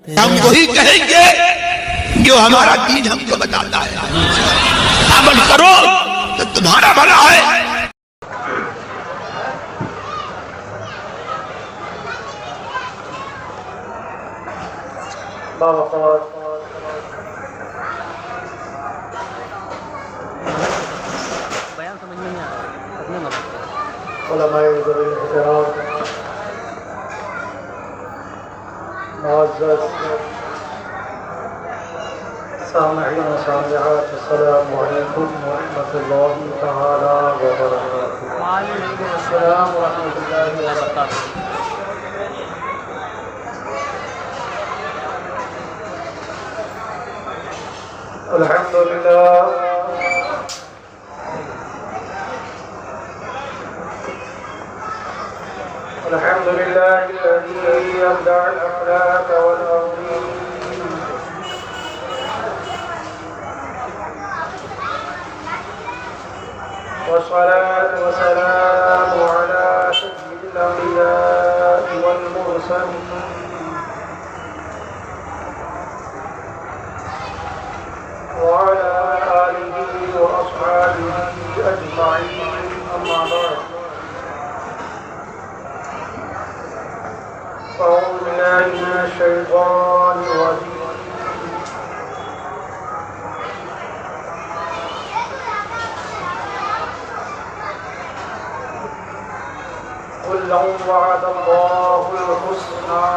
ہم وہی کہیں گے جو ہمارا دین ہم کو بتاتا ہے. عمل کرو تو تمہارا بھلا ہے. بیان سمجھ میں نہیں آ رہا اپنے مطلب علماء ذوی الاحترام، معزز سامعین و سامعات، السلام علیکم ورحمۃ اللہ تعالی وبرکاتہ. وعلیکم السلام ورحمۃ اللہ وبرکاتہ. الحمدللہ الحمد لله الذي يبدع الأخلاق والأمين، والصلاة والسلام على سيد الأنبياء والمرسلين وعلى آله وأصحابه أجمعين. أما بعد، أعوذ بالله من الشيطان الرجيم. قل لهم وعد الله الحسنى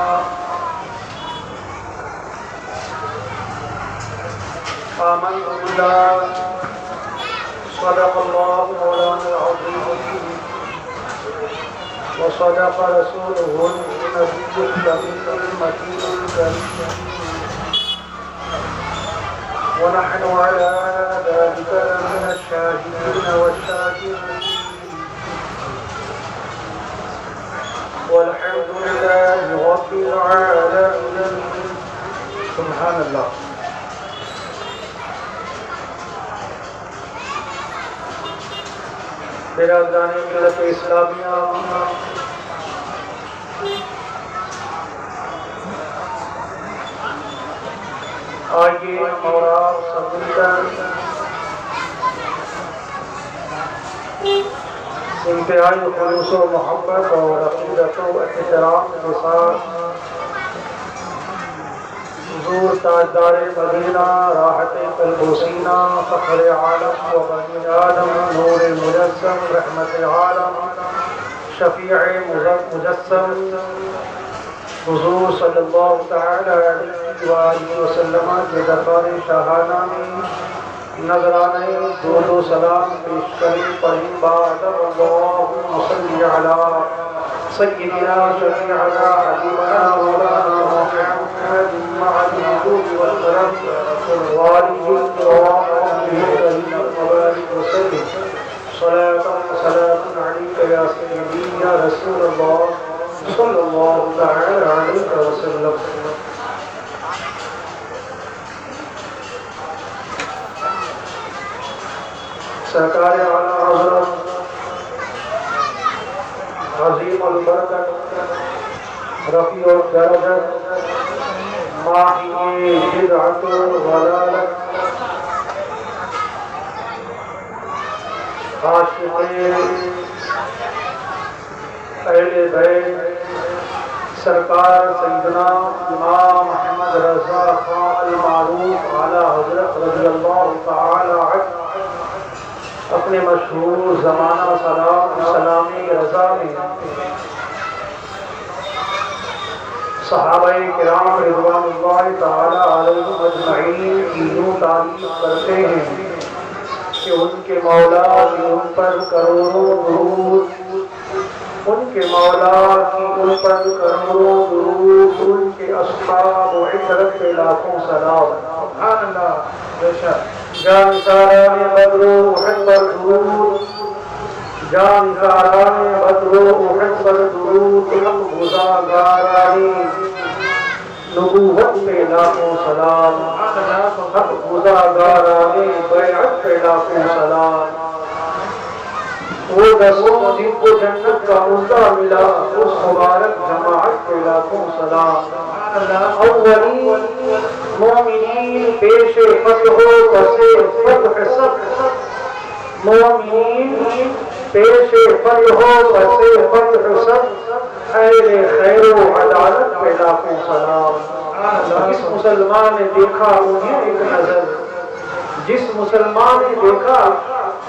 آمنت بالله صدق الله مولانا العظيم وصدق رسوله النبي الكريم المكين الكريم، ونحن على ذلك من الشاهدين والشاكرين، والحمد لله رب العالمين. سبحان اللہ. برادران ملت اسلامیہ، آئیے اور آپ سب مل کر انتہائی خلوص و محبت اور عقیدت و احترام کے ساتھ حضور تاجدار مدینہ، راحت قلب و سینہ، فخر عالم و بنی آدم، نور مجسم، رحمت عالم، شفیع مجسم، حضور صلی اللہ تعالی علیہ وآلہ وسلم کے دربار شاہانہ میں نظرانے درود و سلام پیش کریں. پڑھیں بعد اللہم صلی علی سیدنا شفیعنا حبیبنا مولانا محمد مع الوجود والکرم وآلہ الکرام وصحبہ وبارک وسلم. صلاة و سلام علیک یا سیدی یا رسول اللہ صلی اللہ تعالی علیہ وسلم. سرکار اعلیٰ حضرت عظیم البرکت، رفیع الدرجت، ماحی بدعت الضلالت، عاشق اہل بیت سرکار سیدنا امام محمد رضا خان المعروف اعلیٰ حضرت رضی اللہ تعالی عنہ اپنے مشہور زمانہ سلامی رضا میں صحابہ کرام رضوان اللہ تعالی علیہم اجمعین کی یوں تعریف کرتے ہیں کہ ان کے مولا کی ان پر کروڑوں درود، ان کے مولا کی ان پر کروڑوں درود، ان کے اصحاب و عشرت پہ لاکھوں سلام. سبحان اللہ. بے شک جان ساران بدرو احد پر درود، جان ساران بدرو احد پر درود، ہم گزاگارانی نبوت پہ لاکھوں سلام، ہم گزاگارانی بیعت پہ لاکھوں سلام. وہ دسوں جن کو جنت کا عہدہ ملا اس مبارک جماعت کو لاکھوں سلام۔ اولین مومنین پیش فتح و پسِ فتح سب، مومنین پیش فتح و پسِ فتح سب، اہل خیر و عدالت پہ لاکھوں سلام۔ جس مسلمان نے دیکھا انہیں ایک نظر، جس مسلمان نے دیکھا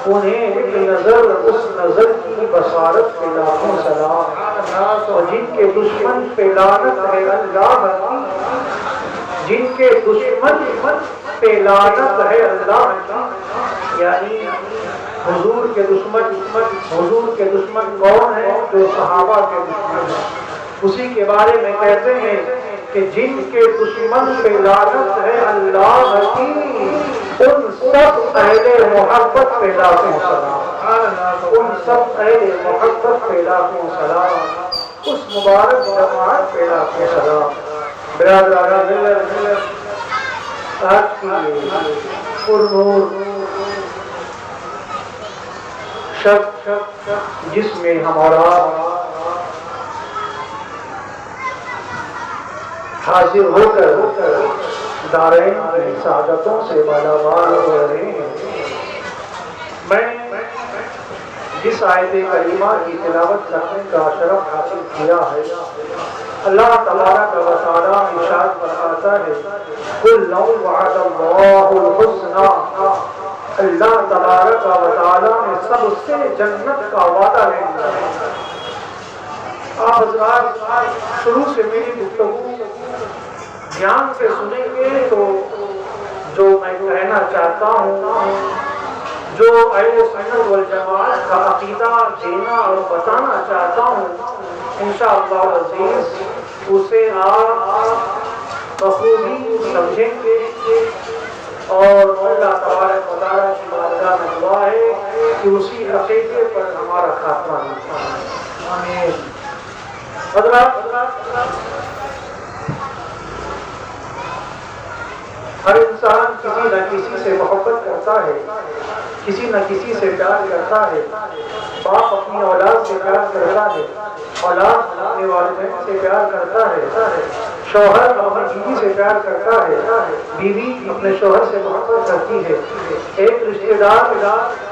انہیں ایک نظر، اس نظر کی بصارت پہ لاکھوں سلام۔ اور جن کے دشمن پہ لعنت ہے اللہ کی، جن کے دشمن پہ لعنت ہے اللہ کی، یعنی حضور کے دشمن کون ہیں؟ جو صحابہ کے دشمن ہیں۔ اسی کے بارے میں کہتے ہیں کہ جن کے دشمن پہ لعنت ہے اللہ کی، ان سب اہل محبت پہ لاکھوں سلام، ان سب اہل محبت پہ لاکھوں سلام، اس مبارک جماعت پہ لاکھوں سلام۔ برادران آج کی پرنور شب جس میں ہمارا حاضر ہو کر دارین کی سعادتوں سے مالامال ہو رہے ہیں، میں جس آیت کریمہ کی تلاوت کرنے کا شرف حاصل کیا ہے، اللہ تبارک و تعالیٰ ارشاد فرماتا ہے قُلْ لَوْ وَعَدَ اللَّهُ الْحُسْنَى، اللہ تبارک و تعالیٰ نے سب سے جنت کا وعدہ لے لیا ہے۔ آپ حضرات شروع سے میری گفتگو دھیان سے سنیں گے تو جو میں کہنا چاہتا ہوں، جو اہل سنت والجماعت کا عقیدہ دینا اور بتانا چاہتا ہوں، انشاءاللہ العزیز اسے آپ بخوبی سمجھیں گے، اور اللہ تبارک و تعالیٰ کی بارگاہ میں دعا ہے کہ اسی عقیدے پر ہمارا خاتمہ ہو۔ آمین۔ حضرات، ہر انسان کسی نہ کسی سے محبت کرتا ہے، کسی نہ کسی سے پیار کرتا ہے۔ باپ اپنی اولاد سے پیار کرتا ہے، اولاد اپنے والدین سے پیار کرتا ہے، شوہر اپنی بیوی سے پیار کرتا ہے، بیوی اپنے شوہر سے محبت کرتی ہے، ایک رشتہ دار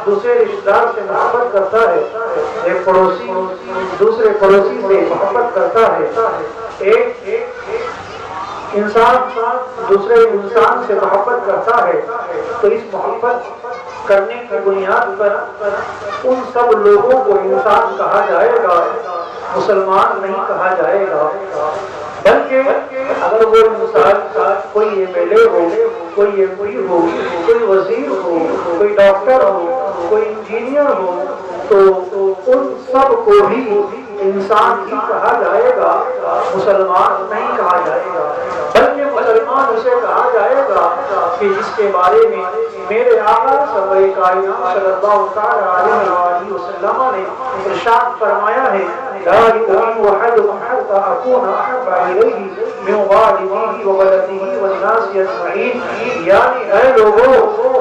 دوسرے رشتہ دار سے محبت کرتا ہے، ایک پڑوسی دوسرے پڑوسی سے محبت کرتا ہے، ایک انسان دوسرے انسان سے محبت کرتا ہے۔ تو اس محبت کرنے کی بنیاد پر ان سب لوگوں کو انسان کہا جائے گا، مسلمان نہیں کہا جائے گا، بلکہ اگر وہ انسان کوئی ایم ایل اے ہو، کوئی ایم پی ہو، کوئی وزیر ہو، کوئی ڈاکٹر ہو، کوئی انجینئر ہو، تو ان سب کو بھی انسان ہی کہا جائے گا، مسلمان نہیں کہا جائے گا، بلکہ مسلمان اسے کہا جائے گا کہ جس کے بارے میں میرے آقا سرور کائنات صلی اللہ علیہ وسلم نے ارشاد فرمایا ہے لا يؤمن أحدكم حتى أكون أحب إليه من والده وولده والناس أجمعين، یعنی اے لوگوں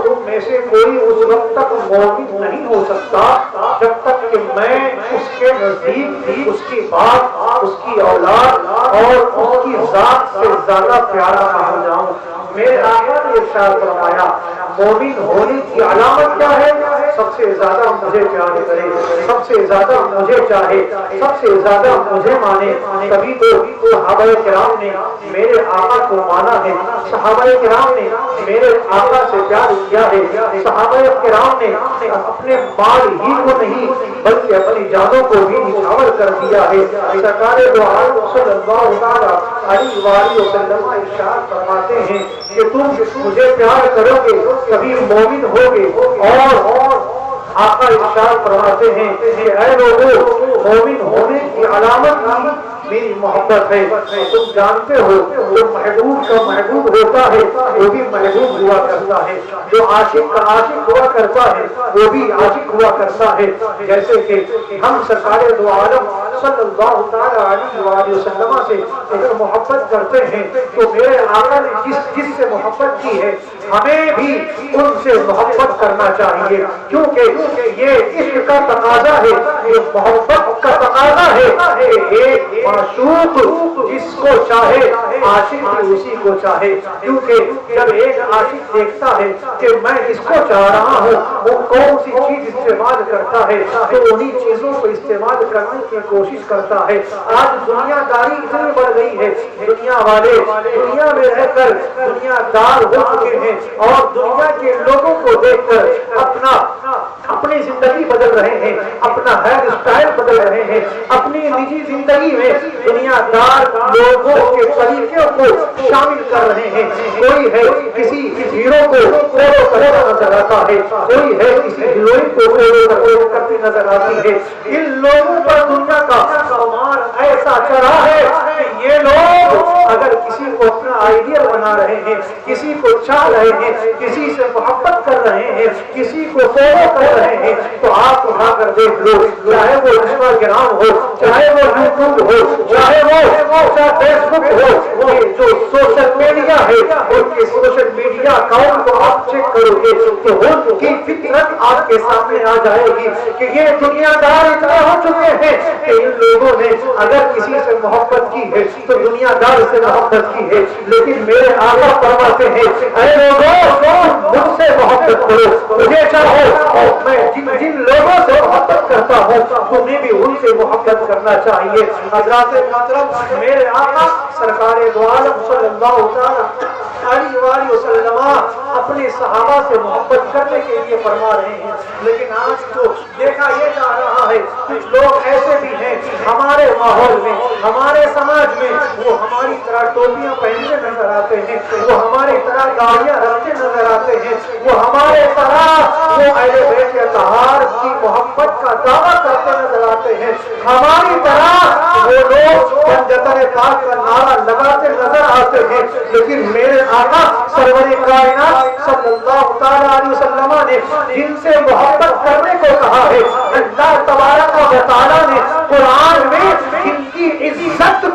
تم میں سے کوئی اس وقت تک مومن نہیں ہو سکتا جب تک کہ میں اس کے نزدیک اس کی بات، اس کی اولاد اور اس کی ذات سے زیادہ پیارا نہ ہو جاؤں۔ میرے آقا نے ارشاد فرمایا مومن ہونے کی علامت کیا ہے؟ سب سے زیادہ مجھے پیار کرے، سب سے زیادہ مجھے چاہے، سب سے زیادہ مجھے مانے۔ تبھی تو صحابہ کرام نے میرے آقا کو مانا ہے، صحابہ کرام نے میرے آقا سے پیار کیا ہے، صحابہ کرام نے اپنے مال ہی کو نہیں بلکہ اپنی جانوں کو بھی نچھاور کر دیا ہے۔ سرکار دو عالم صلی اللہ علیہ وآلہ وسلم ارشاد فرماتے ہیں کہ تم مجھے پیار کرو گے کبھی مومن ہوگے، اور آقا ارشاد فرماتے ہیں کہ اے لوگوں مومن ہونے کی علامت میری محبت ہے. تم جانتے ہو جو محبوب کا محبوب ہوتا ہے وہ بھی محبوب ہوا کرتا ہے, جو عاشق کا عاشق ہوا کرتا ہے وہ بھی عاشق ہوا کرتا ہے. جیسے کہ ہم سرکار دو عالم صلی اللہ تعالی علیہ وآلہ وسلم سے اگر محبت کرتے ہیں تو میرے آقا نے جس سے محبت کی ہے ہمیں بھی ان سے محبت کرنا چاہیے, کیونکہ یہ عشق کا تقاضا ہے, یہ محبت کا تقاضا ہے کہ ایک معشوق جس کو چاہے عاشق بھی اسی کو چاہے. کیونکہ جب ایک عاشق دیکھتا ہے کہ میں اس کو چاہ رہا ہوں وہ کون سی چیز استعمال کرتا ہے تو انہی چیزوں کو استعمال کرنے کی کوشش کرتا ہے. آج دنیا داری اتنی بڑھ گئی ہے, دنیا والے دنیا میں رہ کر دنیا دار ہو چکے ہیں اور دنیا کے لوگوں کو دیکھ کر اپنی زندگی بدل رہے ہیں, اپنا ہیئر اسٹائل بدل رہے ہیں, اپنی نجی زندگی میں دنیا دار لوگوں کے طریقوں کو شامل کر رہے ہیں. کوئی ہے کسی ہیرو کو فالو کرتا نظر آتا ہے, کوئی ہے کسی ہیروئن کو فالو کرتی نظر آتی ہے. ان لوگوں پر دنیا کا سامان ایسا چڑھا ہے کہ یہ لوگ اگر کسی کو اپنا آئیڈیل بنا رہے ہیں, کسی کو چاہ رہے ہیں, کسی سے محبت کر رہے ہیں, کسی کو فالو کر رہے ہیں تو آپ اٹھا کر دیکھ لو, چاہے وہ انسٹاگرام ہو, چاہے وہ یوٹیوب ہو, چاہے وہ فیس بک ہو, یہ جو سوشل میڈیا ہے ان کے سوشل میڈیا اکاؤنٹ کو آپ چیک کرو گے تو ان کی فطرت آپ کے سامنے آ جائے گی کہ یہ دنیا دار اتنے ہو چکے ہیں کہ ان لوگوں نے اگر کسی سے محبت کی ہے تو دنیا دار سے محبت کی ہے. لیکن میرے آقا فرماتے ہیں اے لوگوں مجھ سے محبت کرو, مجھے چاہو اور میں جن لوگوں سے محبت کرتا ہوں تمہیں بھی ان سے محبت کرنا چاہیے. حضرات محترم, میرے آقا سرکار دو عالم صلی اللہ علیہ وآلہ وسلم اپنے صحابہ سے محبت کرنے کے لیے فرما رہے ہیں. لیکن آج تو دیکھا یہ جا رہا ہے کچھ لوگ ایسے بھی ہیں ہمارے ماحول میں, ہمارے سماج میں, وہ ہماری طرح ٹوپیاں پہننے نظر آتے ہیں, وہ ہماری طرح گاڑیاں رکھتے نظر آتے ہیں, وہ ہمارے طرح وہ اہل بیت اطہار کی محبت کا دعویٰ کرتے نظر آتے ہیں, ہماری طرح وہ لوگ پنجتن پاک کا نعرہ لگاتے نظر آتے ہیں. لیکن میرے آقا سرور کائنات صلی اللہ تعالی علیہ وسلم نے جن سے محبت کرنے کو کہا ہے, اللہ تبارک و تعالی نے قرآن میں جن کی عزت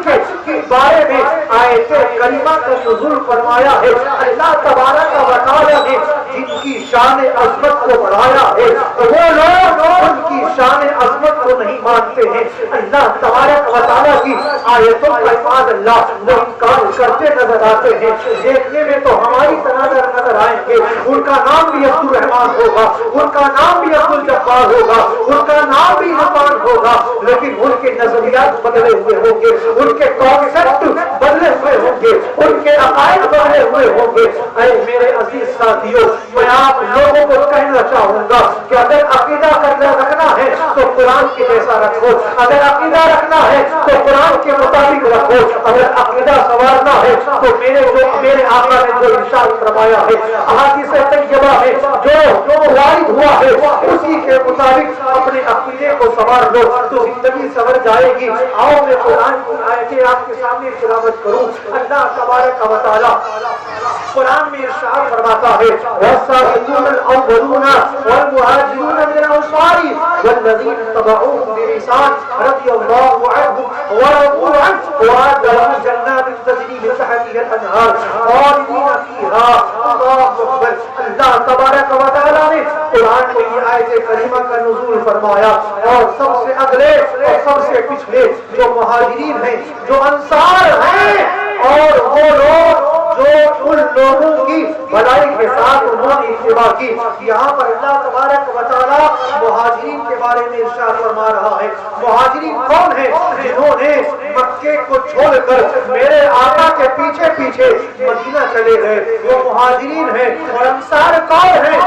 کے بارے میں آیت کریمہ کا نزول فرمایا ہے, اللہ تبارک و تعالی نے جن کی شان عظمت کو بڑھایا ہے وہ لوگ ان کی شان عظمت کو نہیں مانتے ہیں. اللہ تبارک و تعالی کی آیتوں کا بعد اللہ وہ انکار کرتے نظر آتے ہیں. دیکھنے میں تو ہماری طرح نظر آئیں گے, ان کا نام بھی عبد الرحمان ہوگا, ان کا نام بھی عبد الجبار ہوگا, ان کا نام بھی عثمان ہوگا, لیکن ان کے نظریات بدلے ہوئے ہوں گے, ان کے کانسیپٹ بدلے ہوئے ہوں گے, ان کے عقائد بدلے ہوئے ہوں گے. اے میرے عزیز ساتھیوں, میں آپ لوگوں کو کہنا چاہوں گا کہ اگر عقیدہ رکھنا ہے تو قرآن کے جیسا رکھو, اگر عقیدہ رکھنا ہے تو قرآن کے مطابق رکھو, اگر عقیدہ سنوارنا ہے تو میرے آقا نے جو ارشاد فرمایا ہے احادیث طیبہ میں جو وارد ہوا ہے اسی کے مطابق اپنے عقیدے کو سنوار لو تو زندگی سنور جائے گی. آؤ میں قرآن کی آیتیں آپ کے سامنے تلاوت کروں. اللہ تبارک و تعالی قرآن میں ارشاد فرماتا ہے والسابقون الاولون والمهاجرون من الانصار والذين اتبعوهم بإحسان رضي الله عنهم ورضوا عنه وأعد لهم جنات تجري من تحتها الأنهار خالدين فيها. اللہ اکبر. اللہ تبارک و تعالی نے قرآن میں یہ آیت کریمہ کا نزول فرمایا اور سب سے اگلے اور سب سے پچھلے جو مہاجرین ہیں, جو انصار ہیں, اور وہ لوگ جو ان لوگوں کی بھلائی کے ساتھ انہوں نے اتباع کی. یہاں پر اللہ تبارک و تعالی مہاجرین کے بارے میں ارشاد فرما رہا ہے. مہاجرین کون ہیں؟ جنہوں نے مکے کو چھوڑ کر میرے آقا کے پیچھے پیچھے مدینہ چلے گئے, وہ مہاجرین ہیں. اور انصار کون ہیں؟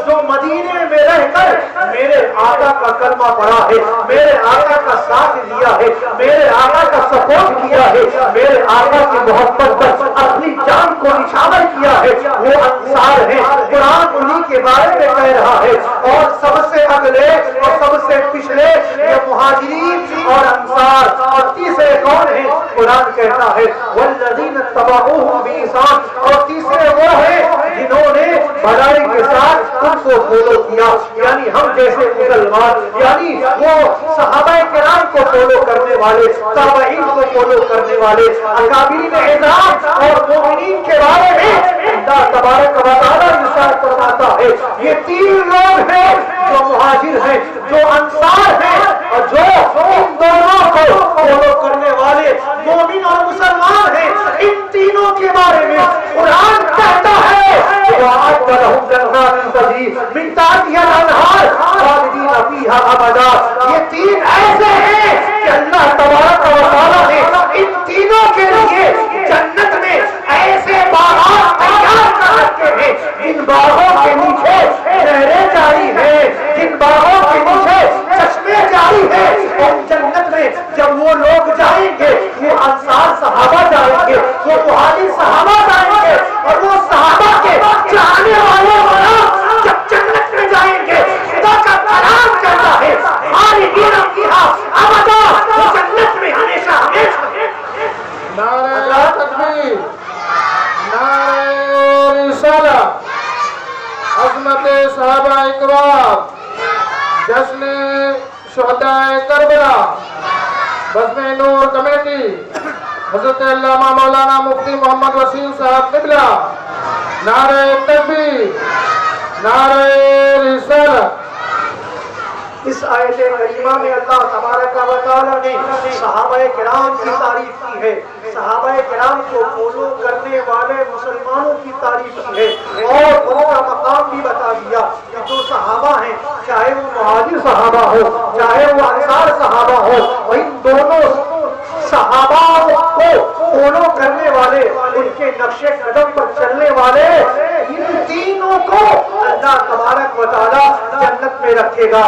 جو مدینے میں رہ کر میرے آقا کا کلمہ پڑھا ہے, میرے آقا کا ساتھ لیا ہے, میرے آقا کا سپورٹ کیا ہے, میرے آقا کی محبت پر اپنی جان کو نچھاور کیا ہے, وہ انصار ہیں. قرآن انہی کے بارے میں کہہ رہا ہے. اور سب سے اگلے اور سب سے پچھلے یہ مہاجرین اور انصار, اور وَاتَّبَعُوهُمْ بِإِحْسَانٍ، اور تیسرے وہ ہیں جنہوں نے بھلائی کے ساتھ ان کو فالو کیا، یعنی ہم جیسے مسلمان، یعنی وہ صحابہ کرام کو فالو کرنے والے، تابعین کو فالو کرنے والے، اکابرین اعظام اور مومنین کے بارے میں اللہ تبارک و تعالیٰ ارشاد فرماتا ہے یہ تین لوگ ہیں جو مہاجر ہیں، جو انصار ہیں، اور جو ان دونوں کو فالو کرنے والے مومن اور مسلمان ہیں۔ ان تینوں کے بارے میں قرآن کہتا ہے وَأَعَدَّ لَهُمْ جَنَّاتٍ تَجْرِي مِن تَحْتِهَا الْأَنْهَارُ خَالِدِينَ فِيهَا أَبَدًا۔ یہ تین ایسے ہیں کہ اللہ تبارک و تعالیٰ نے ان تینوں کے لیے جنت میں ایسے باغات تیار کر رکھے ہیں جن باغوں کے نیچے نہریں جاری ہیں، جن باغوں کے نیچے چشمے جاری ہیں۔ اور جنت میں جب وہ لوگ جائیں گے، وہ انصار صحابہ جائیں گے، وہ مہاجر صحابہ جائیں گے، اور وہ صحابہ کے چاہنے والے لوگ جب جنت میں جائیں گے خدا کا کلام کہتا ہے خالدین فیہا ابدا، وہ جنت میں ہمیشہ ہمیشہ۔ نعرہ تکبیر، نعرہ رسالت، عظمت صحابہ اکرام، جشن شہدائے کربلا، بزم نور کمیٹی، حضرت علامہ مولانا مفتی محمد وسیم صاحب قبلہ، نعرہ تکبیر، نعرہ رسالت۔ اس آیت کریمہ میں اللہ تبارک و تعالیٰ نے صحابہ کرام کی تعریف کی ہے، صحابہ کرام کو فالو کرنے والے مسلمانوں کی تعریف کی ہے، اور ان کا مقام بھی بتا دیا کہ جو صحابہ ہیں، چاہے وہ مہاجر صحابہ ہو، چاہے وہ انصار صحابہ ہو، ان دونوں صحابہ کو فالو کرنے والے، ان کے نقش قدم پر چلنے والے، ان تینوں کو اللہ تبارک و تعالیٰ جنت میں رکھے گا۔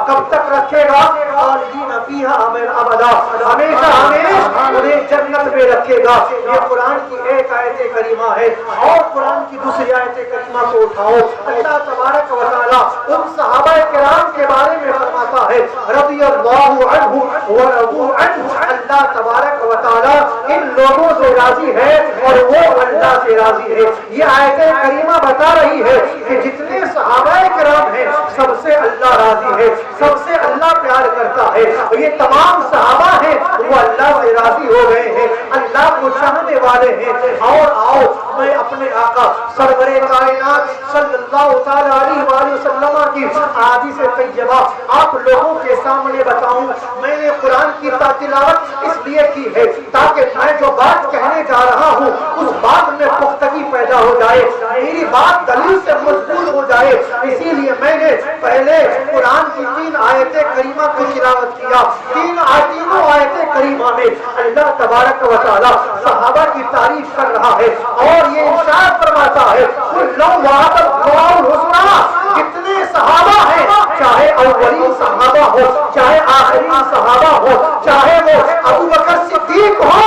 کب تک رکھے گا؟ خالدین فیہا ابدا، ہمیشہ ہمیشہ انہیں جنت میں رکھے گا۔ یہ قرآن کی ایک آیت کریمہ ہے، اور قرآن کی دوسری آیت کریمہ کو اٹھاؤ، اللہ تبارک و تعالیٰ ان صحابہ کرام کے بارے میں فرماتا ہے رضی اللہ عنہ ورضوا عنہ، اللہ تبارک و تعالیٰ ان لوگوں سے راضی ہے اور وہ اللہ سے راضی ہے۔ یہ آیت کریمہ بتا رہی ہے کہ جتنے صحابہ کرام ہیں سب سے اللہ راضی ہے، سب سے اللہ پیار کرتا ہے، اور یہ تمام صحابہ ہیں وہ اللہ سے راضی ہو گئے ہیں، اللہ کو چاہنے والے ہیں۔ اور آؤ میں اپنے آقا سرور کائنات صلی اللہ تعالیٰ علیہ وآلہ وسلم کی احادیث طیبہ آپ لوگوں کے سامنے بتاؤں۔ میں نے قرآن کی تلاوت اس لیے کی ہے تاکہ میں جو بات کہنے جا رہا ہوں اس بات میں پختگی پیدا ہو جائے، میری بات دلیل سے مضبوط ہو جائے، اسی لیے میں نے پہلے قرآن کی تین آیت کریمہ کی تلاوت کیا۔ تینوں آیت کریمہ میں اللہ تبارک و تعالیٰ صحابہ کی تعریف کر رہا ہے، اور یہ ارشاد فرماتا ہے کُلٌّ وعد اللَّهُ الْحُسْنَىٰ، جتنے صحابہ ہیں، چاہے اولین صحابہ ہو، چاہے آخرین صحابہ ہو، چاہے وہ ابو بکر صدیق ہو،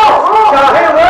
چاہے وہ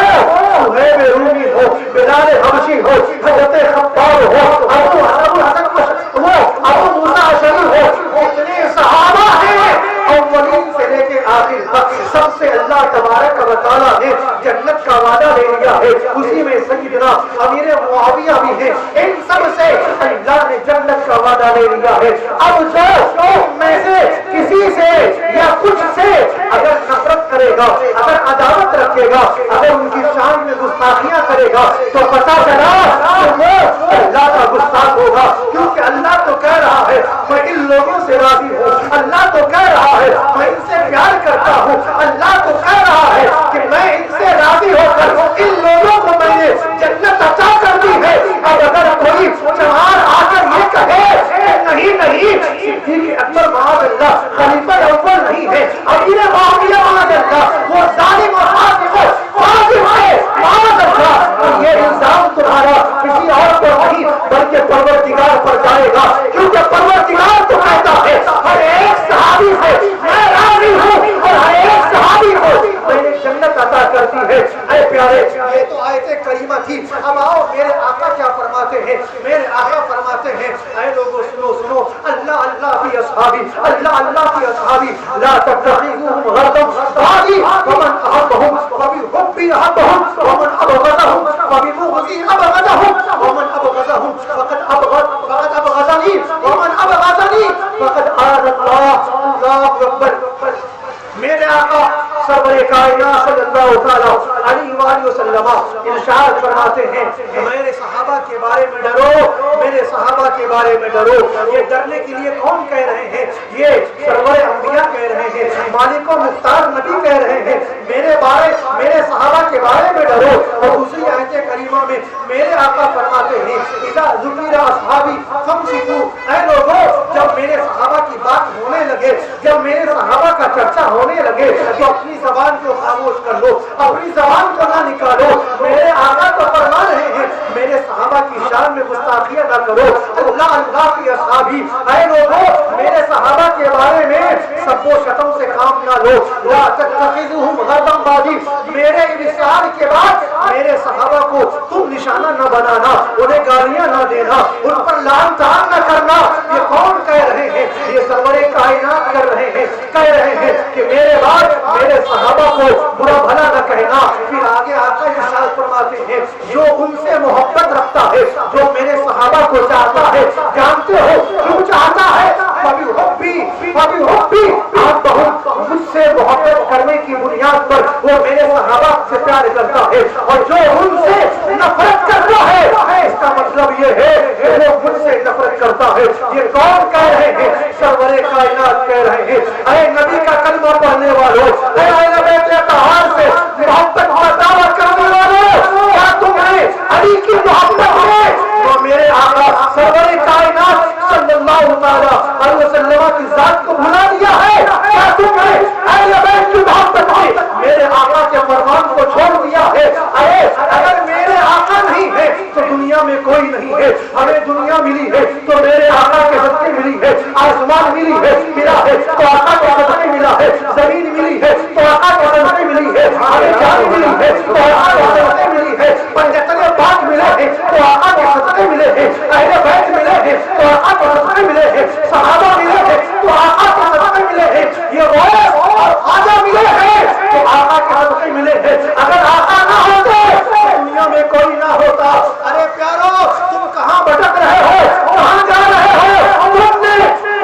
صہیب رومی ہو، بلال حبشی ہو، حضرت خباب ہو، ابو حسن وہ ابو موسیٰ اشعری ہو، اتنے صحابہ ہیں اولین سے لے کے آخر تک سب سے اللہ تبارک و تعالیٰ نے جنت کا وعدہ لے لیا ہے۔ اسی میں سیدنا امیر معاویہ بھی ہیں، ان سب سے اللہ نے جنت کا وعدہ لے لیا ہے۔ اب جو میں سے کسی سے یا کچھ سے اگر نفرت کرے گا، اگر عداوت رکھے گا، اگر ان کی شان میں گستاخیاں کرے گا تو پتہ چلا کہ وہ اللہ کا گستاخ ہوگا، کیونکہ اللہ تو کہہ رہا ہے میں ان لوگوں سے راضی ہوں، اللہ تو کہہ رہا ہے میں ان سے پیار کرتا ہوں، اللہ تو کہہ رہا ہے کہ میں ان سے راضی ہو کر ان لوگوں کو میں نے جنت عطا کر دی ہے۔ اب اگر کوئی چمار آ کر یہ کہے کہ نہیں صدیق اکبر معاذ اللہ خلیفہ اول نہیں ہے، امیر معاویہ معاذ اللہ وہ ظالم اور فاسق ہے معاذ اللہ، تو یہ الزام تمہارا کسی اور پر نہیں بلکہ پروردگار پر جائے گا، کیونکہ پروردگار تو کہتا ہے ہر ایک صحابی سے میں راضی ہوں اور ہر ایک صحابی کو میں نے جنت عطا کرتی ہے۔ اے پیارے، یہ تو آیت کریمہ تھی۔ اب آؤ میرے آقا کیا فرماتے ہیں، میرے آقا فرماتے ہیں اے لوگوں سنو اللہ اللہ فی اصحابی، اللہ اللہ فی اصحابی لا تتخذوهم غرضا بعدی ومن احبهم فبحبی بحبه أحبهم ومن أبغضهم فببغضه أبغضهم ومن أبغضهم فقد أبغضني ومن أبغضني فقد آذى الله. الله أكبر. میرے آقا سرور کائنات صلی اللہ تعالیٰ علیہ وآلہ وسلم ارشاد فرماتے ہیں کہ میرے صحابہ کے بارے میں ڈرو، میرے صحابہ کے بارے میں ڈرو. یہ ڈرنے کے لیے کون کہہ رہے ہیں؟ یہ سرور انبیاء کہہ رہے ہیں، مالک و مختار نبی کہہ رہے ہیں میرے صحابہ کے بارے میں ڈرو. اور دوسری آیت کریمہ میں میرے آقا فرماتے ہیں اذا ذکر اصحابی فامسکوا. اے لوگوں، جب میرے صحابہ کی بات ہونے لگے، جب میرے صحابہ کا چرچا ہونے لگے تو اپنی زبان کو خاموش کر لو، اپنی زبان کو نہ نکالو. میرے آقا تو فرما رہے ہیں میرے صحابہ کی شان میں گستاخی نہ کرو. اللہ کی اصحابی، اے لوگوں میرے صحابہ کے بارے میں سب و شتم سے کام نہ لو. لا تتخذوہم غرضا بازی، میرے ارسال کے بعد میرے صحابہ کو تم نشانہ نہ بنانا، انہیں گالیاں نہ دینا، ان پر لعن طعن نہ کرنا. یہ کون کہہ رہے ہیں؟ یہ سرور کائنات کر رہے ہیں، کہہ رہے ہیں کہ میرے بعد میرے صحابہ کو برا بھلا نہ کہنا. پھر آگے آقا ارشاد فرماتے ہیں جو ان سے محبت رکھتا ہے، جو میرے صحابہ کو چاہتا ہے، جانتے ہو کیوں چاہتا ہے؟ آپ بہت مجھ سے محبت کرنے کی بنیاد پر وہ میرے صحابہ سے پیار کرتا ہے، اور جو ان سے نفرت کرتا ہے اس کا مطلب یہ ہے کہ وہ مجھ سے نفرت کرتا ہے. یہ کون کہہ رہے ہیں؟ سرور کائنات کہہ رہے ہیں. اے نبی کا کلمہ پڑھنے والوں، اے اہل بیت اطہار سے محبت کا دعویٰ کرنے والوں، کیا تمہیں علی کی محبت ہے جو میرے آقا سرور کائنات صلی اللہ علیہ وسلم کی ذات کو بھلا دیا ہے؟ کیا تمہیں اہل بیت کی محبت ہے میرے آقا کے فرمان کو چھوڑ دیا ہے؟ اگر میرے آقا نہیں ہے تو دنیا میں کوئی نہیں ہے. ہمیں دنیا ملی ہے تو میرے آقا کے صدقے ملی ہے، آسمان ملی ہے ملا ہے تو آقا کے صدقے ملا ہے، زمین ملی ہے تو آقا کے صدقے ملی ہے، ہمیں جان ملی ہے تو آقا کے صدقے ملی ہے، پنجتن پاک ملے ہیں تو آقا کے صدقے ملے ہیں، اہل بیت ملے ہیں تو آقا کے صدقے ملے ہیں، صحابہ ملے ہیں تو آقا کے صدقے ملے ہیں، یہ غوث اور خواجہ ملے ہیں تو آقا کے صدقے ملے ہیں. اگر آقا نہ ہوتے دنیا میں کوئی نہ ہوتا. ارے پیارو، تم کہاں بھٹک رہے ہو؟ کہاں جا رہے ہو؟ تم نے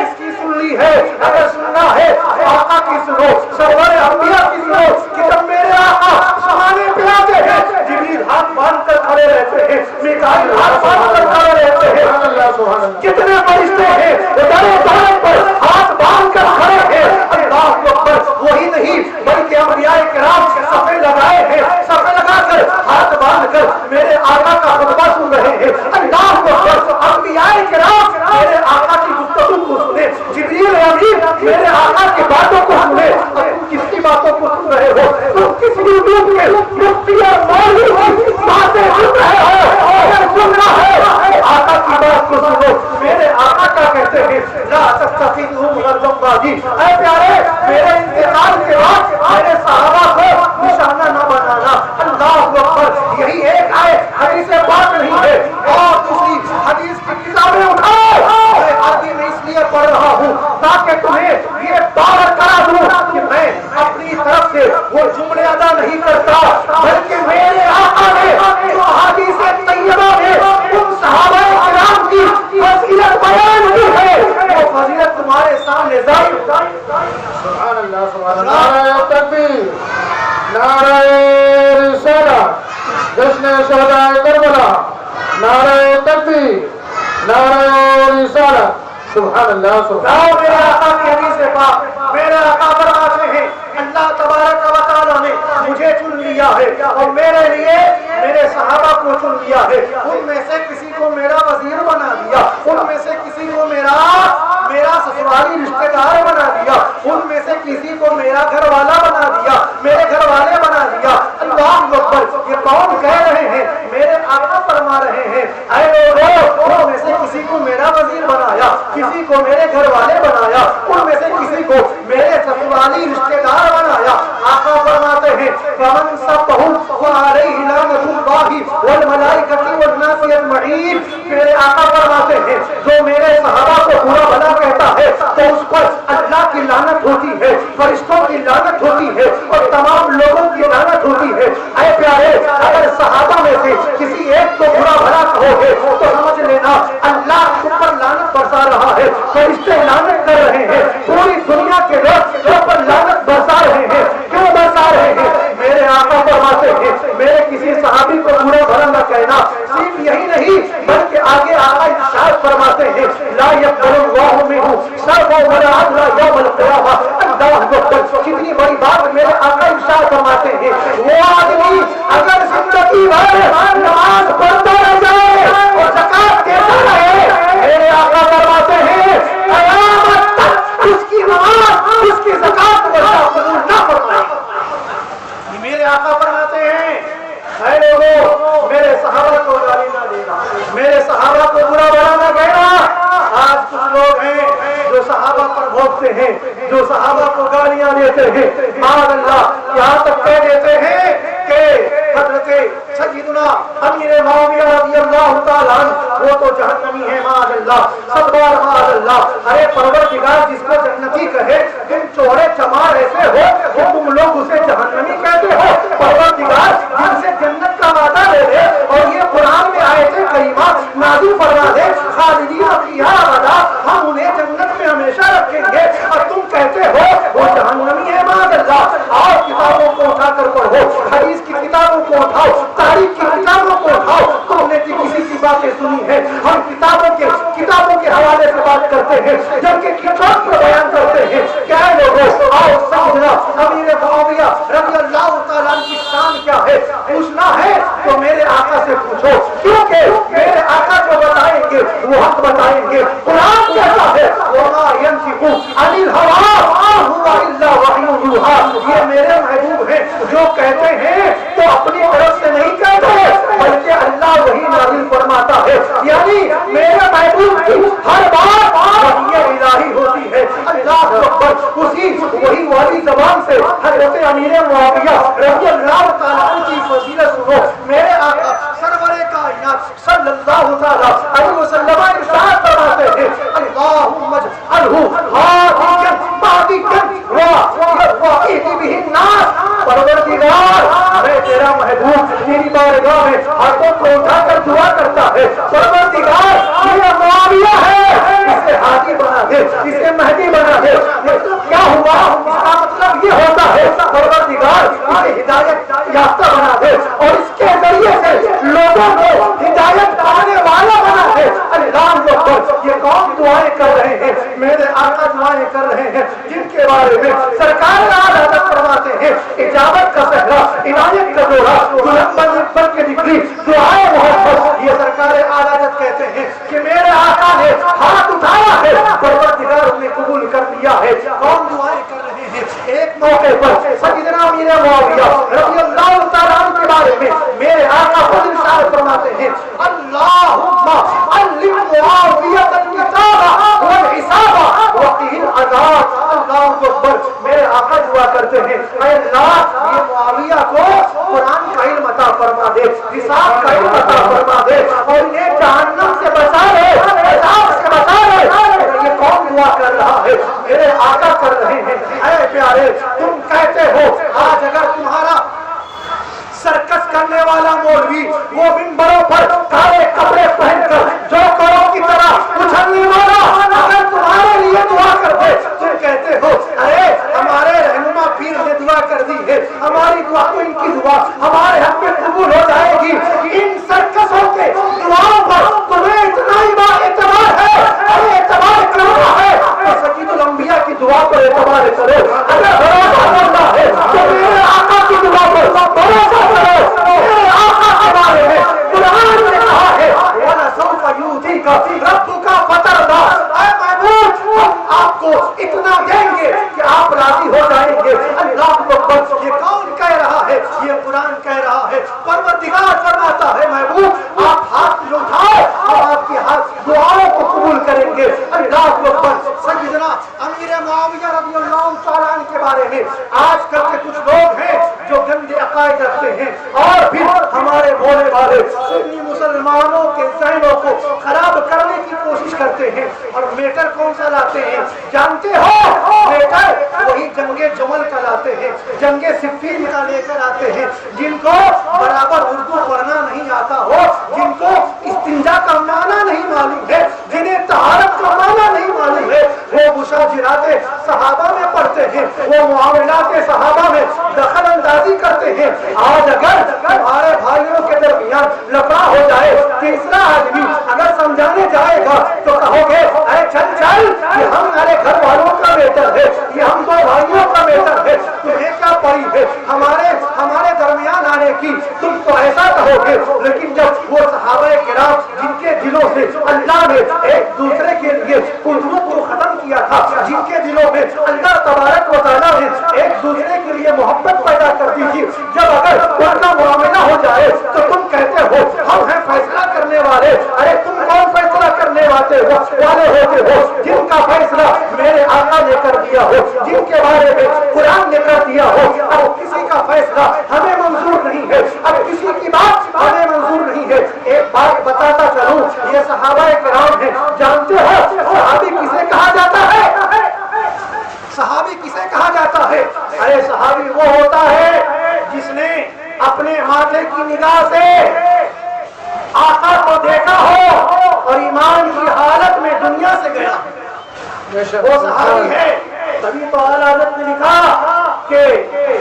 اس کی سن لی ہے؟ اگر سننا ہے آقا کی سنو، سرور انبیاء کی سنو کہ جب میرے آقا سہانے پہ آتے ہیں جبریل ہاتھ باندھ کر کھڑے رہتے ہیں، میکائیل ہاتھ باندھ کر کھڑے رہتے ہیں. کتنے فرشتے ہیں دارے پر ہاتھ باندھ کر کھڑے ہیں. اللہ اکبر. وہی نہیں بلکہ انبیاء کرام صفے لگائے ہیں، صفے لگا کر ہاتھ باندھ کر میرے آقا کا خطبہ سن رہے ہیں. اللہ اکبر. انبیاء کرام میرے آقا کی گفتگو کو سنے، جبریل امین میرے آقا کی باتوں کو سنے. اب تم کس کی باتوں کو سن رہے ہو؟ تم کس یوٹیوب میں مفتی اور مولوی کی باتیں سن رہے ہو؟ اگر سننا ہے آقا کی بات کو سنو. میرے آقا کا کہتے ہیں لا تتخذوہم غرضا بازی. اے پیارے، میرے انتقال کے بعد میرے صحابہ کو نشانہ نہ بنانا. اللہ اکبر. یہی ایک آئے حدیث پاک نہیں ہے اور دوسری حدیث کی کتابیں اٹھاؤ. میں عربی میں اس لیے پڑھ رہا ہوں تاکہ تمہیں یہ باور کرا دوں کہ میں اپنی طرف سے وہ جملے ادا نہیں کرتا، بلکہ میرے آقا نے جو حدیث طیبہ میں ان صحابہ کرام کی فضیلت بیان کی ہے وہ فضیلت تمہارے سامنے ظاہر. سبحان اللہ. سبحان اللہ. نعرہ تکبیر، نعرہ رسالت، جشن شہداء کربلا، نعرہ تکبیر، نعرہ رسالت. سبحان اللہ. سبحان اللہ. میرے آقا کی حدیث پاک، میرے آقا فرماتے ہیں اللہ تبارک و تعالیٰ نے مجھے چن لیا ہے اور میرے لیے میرے صحابہ کو چن لیا ہے. ان میں سے کسی کو میرا وزیر بنا دیا، ان میں سے کسی کو میرا سسرالی رشتہ دار بنا دیا، ان میں سے کسی کو میرا گھر والا بنا دیا، میرے گھر والے بنا دیا. اللہ اکبر. یہ کون کہہ رہے ہیں؟ میرے آقا فرما رہے ہیں اے لوگوں، ان میں سے کسی کو میرا وزیر بنایا، کسی کو میرے گھر والے بنایا، ان میں سے کسی کو میرے سسرالی رشتہ دار بنایا. آقا فرماتے ہیں فمن سبہم فعلیہ لعنۃ اللہ والملائکۃ والناس اجمعین. میرے آقا فرماتے ہیں جو میرے صحابہ کو برا بھلا کہتا ہے تو اس پر اللہ کی لعنت ہوتی ہے، فرشتوں کی لعنت ہوتی ہے اور تمام لوگوں کی لعنت ہوتی ہے. اے پیارے اگر صحابہ میں سے کسی ایک کو برا بھلا کہو گے تو سمجھ لینا اللہ تم پر لعنت برسا رہا ہے، فرشتے لعنت کر رہے ہیں، پوری دنیا کے لوگ تم پر لعنت برسا رہے ہیں۔ کیوں برسا رہے ہیں؟ میرے آقا فرماتے ہیں میرے کسی صحابی کو برا بھلا نہ کہنا، صرف یہی نہیں بلکہ آگے آقا ارشاد فرماتے ہیں لا يقبل اللہ منہ شرف ولا عدل یوم القیامہ۔ اللہ اکبر، کتنی بڑی بات میرے آقا ارشاد فرماتے ہیں وہ آدمی اگر زندگی بھر نماز پڑھتا رہ جائے اور زکات دیتا رہے، میرے آقا فرماتے ہیں قیامت تک اس کی نماز اس کی زکات اللہ قبول نہ فرمائے۔ میرے آقا فرماتے ہیں اے لوگوں میرے صحابہ کو گالی نہ دینا، میرے صحابہ کو برا بھلا نہ کہنا۔ آج کچھ لوگ ہیں جو صحابہ پر بھونکتے ہیں، جو صحابہ کو گالیاں دیتے ہیں، معاذ اللہ یہاں تک کہہ دیتے ہیں کہ حضرت سیدنا امیر معاویہ رضی اللہ تعالیٰ عنہ وہ تو جہنمی ہے، معاذ اللہ، سب بار معاذ اللہ۔ ارے پروردگار جس کو جنتی کہے تم چوڑے چمار ایسے ہو کہ تم لوگ اسے جہنمی کہتے ہو۔ پروردگار جن سے جنت کا وعدہ لے لے اور یہ قرآن میں آیت کریمہ نازل فرما دے خالدین فیہا ابدا، ہم انہیں جنت میں ہمیشہ رکھیں گے، اور تم کہتے ہو وہ جہنمی ہے، معاذ اللہ۔ اور کتابوں کو اٹھا کر پڑھو، حدیث کی کتابوں کو اٹھاؤ، تاریخ کی کتابوں کو اٹھاؤ، تم نے کسی کی باتیں سنی ہے؟ ہم کتابوں کے حوالے سے بات کرتے ہیں جبکہ کتاب کو بیان کرتے ہیں۔ کیا ہے لوگوں آؤ سمجھنا امیر معاویہ رضی اللہ تعالیٰ عنہ کی شان کیا ہے، پوچھنا ہے تو میرے آقا سے پوچھو، کیونکہ میرے آقا جو بتائیں گے وہ حق بتائیں گے۔ قرآن کہتا ہے وما ينطق عن الهوى ان هو الا وحی یوحی، یہ میرے محبوب ہیں جو کہتے ہیں تو اپنی طرف سے نہیں کہتے بلکہ اللہ وہی نازل فرماتا ہے، یعنی میرے محبوب کی ہر بات وحی الہی ہوتی ہے۔ اللہ اکبر، اسی وہی والی زبان سے حضرت امیر معاویہ رضی اللہ تعالیٰ عنہ کی فضیلت سنو۔ میرے آقا سرور کائنات صلی اللہ تعالیٰ علیہ وسلم ارشاد فرماتے ہیں اللہم اجعلہ ہادیا مہدیا واہدی بہ الناس۔ پروردگار میں تیرا محبوب تیری بارگاہ میں ہاتھوں کو اٹھا کر دعا کرتا ہے، پروردگار یہ معاویہ ہے اسے ہادی بنا دے، اسے مہدی بنا دے۔ مطلب کیا ہوا؟ اس کا مطلب یہ ہوتا ہے پروردگار اسے ہدایت یافتہ بنا دے اور اس کے ذریعے سے لوگوں کو ہدایت پانے والا بنا دے۔ اللہ اکبر، یہ کون دعائیں کر رہے ہیں؟ میرے آقا دعائیں کر رہے ہیں جن کے بارے میں سرکار حضرت فرماتے ہیں اجابت کا صحرا عنایت کا دورہ بن کے نکلی دعائیں محبت۔ یہ سرکار حضرت کہتے ہیں کہ میرے آقا نے ہاتھ اٹھایا ہے، پروردگار نے قبول کر لیا ہے۔ کون دعائیں کر رہے ہیں؟ ایک موقع پر سیدنا امیر معاویہ رضی اللہ تعالیٰ عنہ کے بارے میں میرے آقا خود ارشاد فرماتے ہیں اللہم علم معاویہ الکتاب والحساب وقہ العذاب۔ اللہ اکبر، میرے آقا دعا کرتے ہیں اے اللہ یہ معاویہ کو قرآن کا علم عطا فرما دے، حساب کا علم عطا فرما دے اور انہیں جہنم سے بچا لے، عذاب سے بچا لے۔ یہ کون دعا کر رہا ہے؟ میرے آقا کر رہے ہیں۔ اے پیارے، تم کہتے ہو آج اگر تمہارا سرکس کرنے والا مولوی وہ منبروں پر کالے کپڑے پہن کر جوکروں کی طرح اچھلنے والا اگر تمہارے لیے دعا کرتے، تم کہتے ہو ارے ہمارے رہنما پیر نے دعا کر دی ہے، ہماری دعا تو ان کی دعا ہمارے حق میں قبول ہو جائے گی۔ ان سرکسوں کے دعاؤں پر تمہیں اتنا ہی اعتبار ہے، اعتبار کرنا ہے تو سید الانبیاء کی دعا پر اعتبار کرو۔ اگر بھروسہ کرنا ہے تو میرے آقا کی دعا پر بھروسہ کرو۔ میرے آقا کے بارے میں قرآن نے کہا ہے وَلَسَوْفَ يُؤْتِيكَ رَبُّكَ فَتَرْضَىٰ، اے محبوب ہم آپ کو اتنا دیں گے کہ آپ راضی ہو جائیں گے۔ اللہ اکبر، یہ کون کہہ رہا ہے؟ یہ قرآن کہہ رہا ہے۔ پروردگار فرماتا ہے محبوب آپ ہاتھ اٹھائے ہم آپ کے ہاتھ دعاؤں کو قبول کریں گے۔ اللہ اکبر، سیدنا امیر معاویہ رضی اللہ تعالیٰ عنہ کے بارے میں آج کل کے کچھ لوگ ہیں جو گندے عقائد رکھتے ہیں اور پھر ہمارے بولے والے سنی مسلمانوں کے ذہنوں کو خراب کرنے کی کوشش کرتے ہیں اور میٹر کون سا لاتے ہیں جانتے ہو؟ میٹر وہی جنگ جمل کا لاتے ہیں، جنگ صفین کا لے کر آتے ہیں، جن کو برابر اردو پڑھنا نہیں آتا ہو، جن کو استنجا کا معنی نہیں معلوم ہے، جنہیں طہارت کا معنی نہیں معلوم ہے، وہ مشاجرات صحابہ میں پڑھتے ہیں، وہ معاملات صحابہ میں دخل اندازی کرتے ہیں۔ آج اگر ہمارے بھائیوں کے درمیان لفڑا ہو جائے، تیسرا آدمی اگر سمجھانے جائے گا تو کہو گے اے چل چل، یہ ہمارے گھر والوں کا میٹر ہے، یہ ہم دو بھائیوں کا میٹر ہے، تمہیں کیا پڑی ہے ہمارے درمیان آنے کی؟ تم تو ایسا کہو گے۔ لیکن جب وہ صحابہ کرام جن کے دلوں سے اللہ نے ایک دوسرے کے لیے قدرت کو ختم کیا تھا، جن کے دلوں میں اللہ تبارک و تعالیٰ نے ایک دوسرے کے لیے محبت پیدا کر دی تھی، جب اگر ان کا معاملہ ہو جائے تو تم کہتے ہو ہم ہیں فیصلہ کرنے والے۔ ارے تم کون فیصلہ کرنے والے ہوتے ہو؟ جن کا فیصلہ میرے آقا نے کر دیا ہو، جن کے بارے میں قرآن نے کر دیا ہو۔ اب کسی کا فیصلہ ہمیں منظور نہیں ہے، اب کسی کی بات ہمیں منظور نہیں ہے۔ ایک بات بتاتا چلوں، یہ صحابہ کرام ہیں، جانتے ہو صحابی کسے کہا جاتا ہے؟ صحابی کسے کہا جاتا ہے؟ ارے صحابی وہ ہوتا ہے جس نے اپنے ماتھے کی نگاہ سے آقا کو دیکھا ہو اور ایمان کی حالت میں دنیا سے گیا، وہ صحابی ہے۔ تبھی تو اعلیٰ حضرت نے لکھا کہ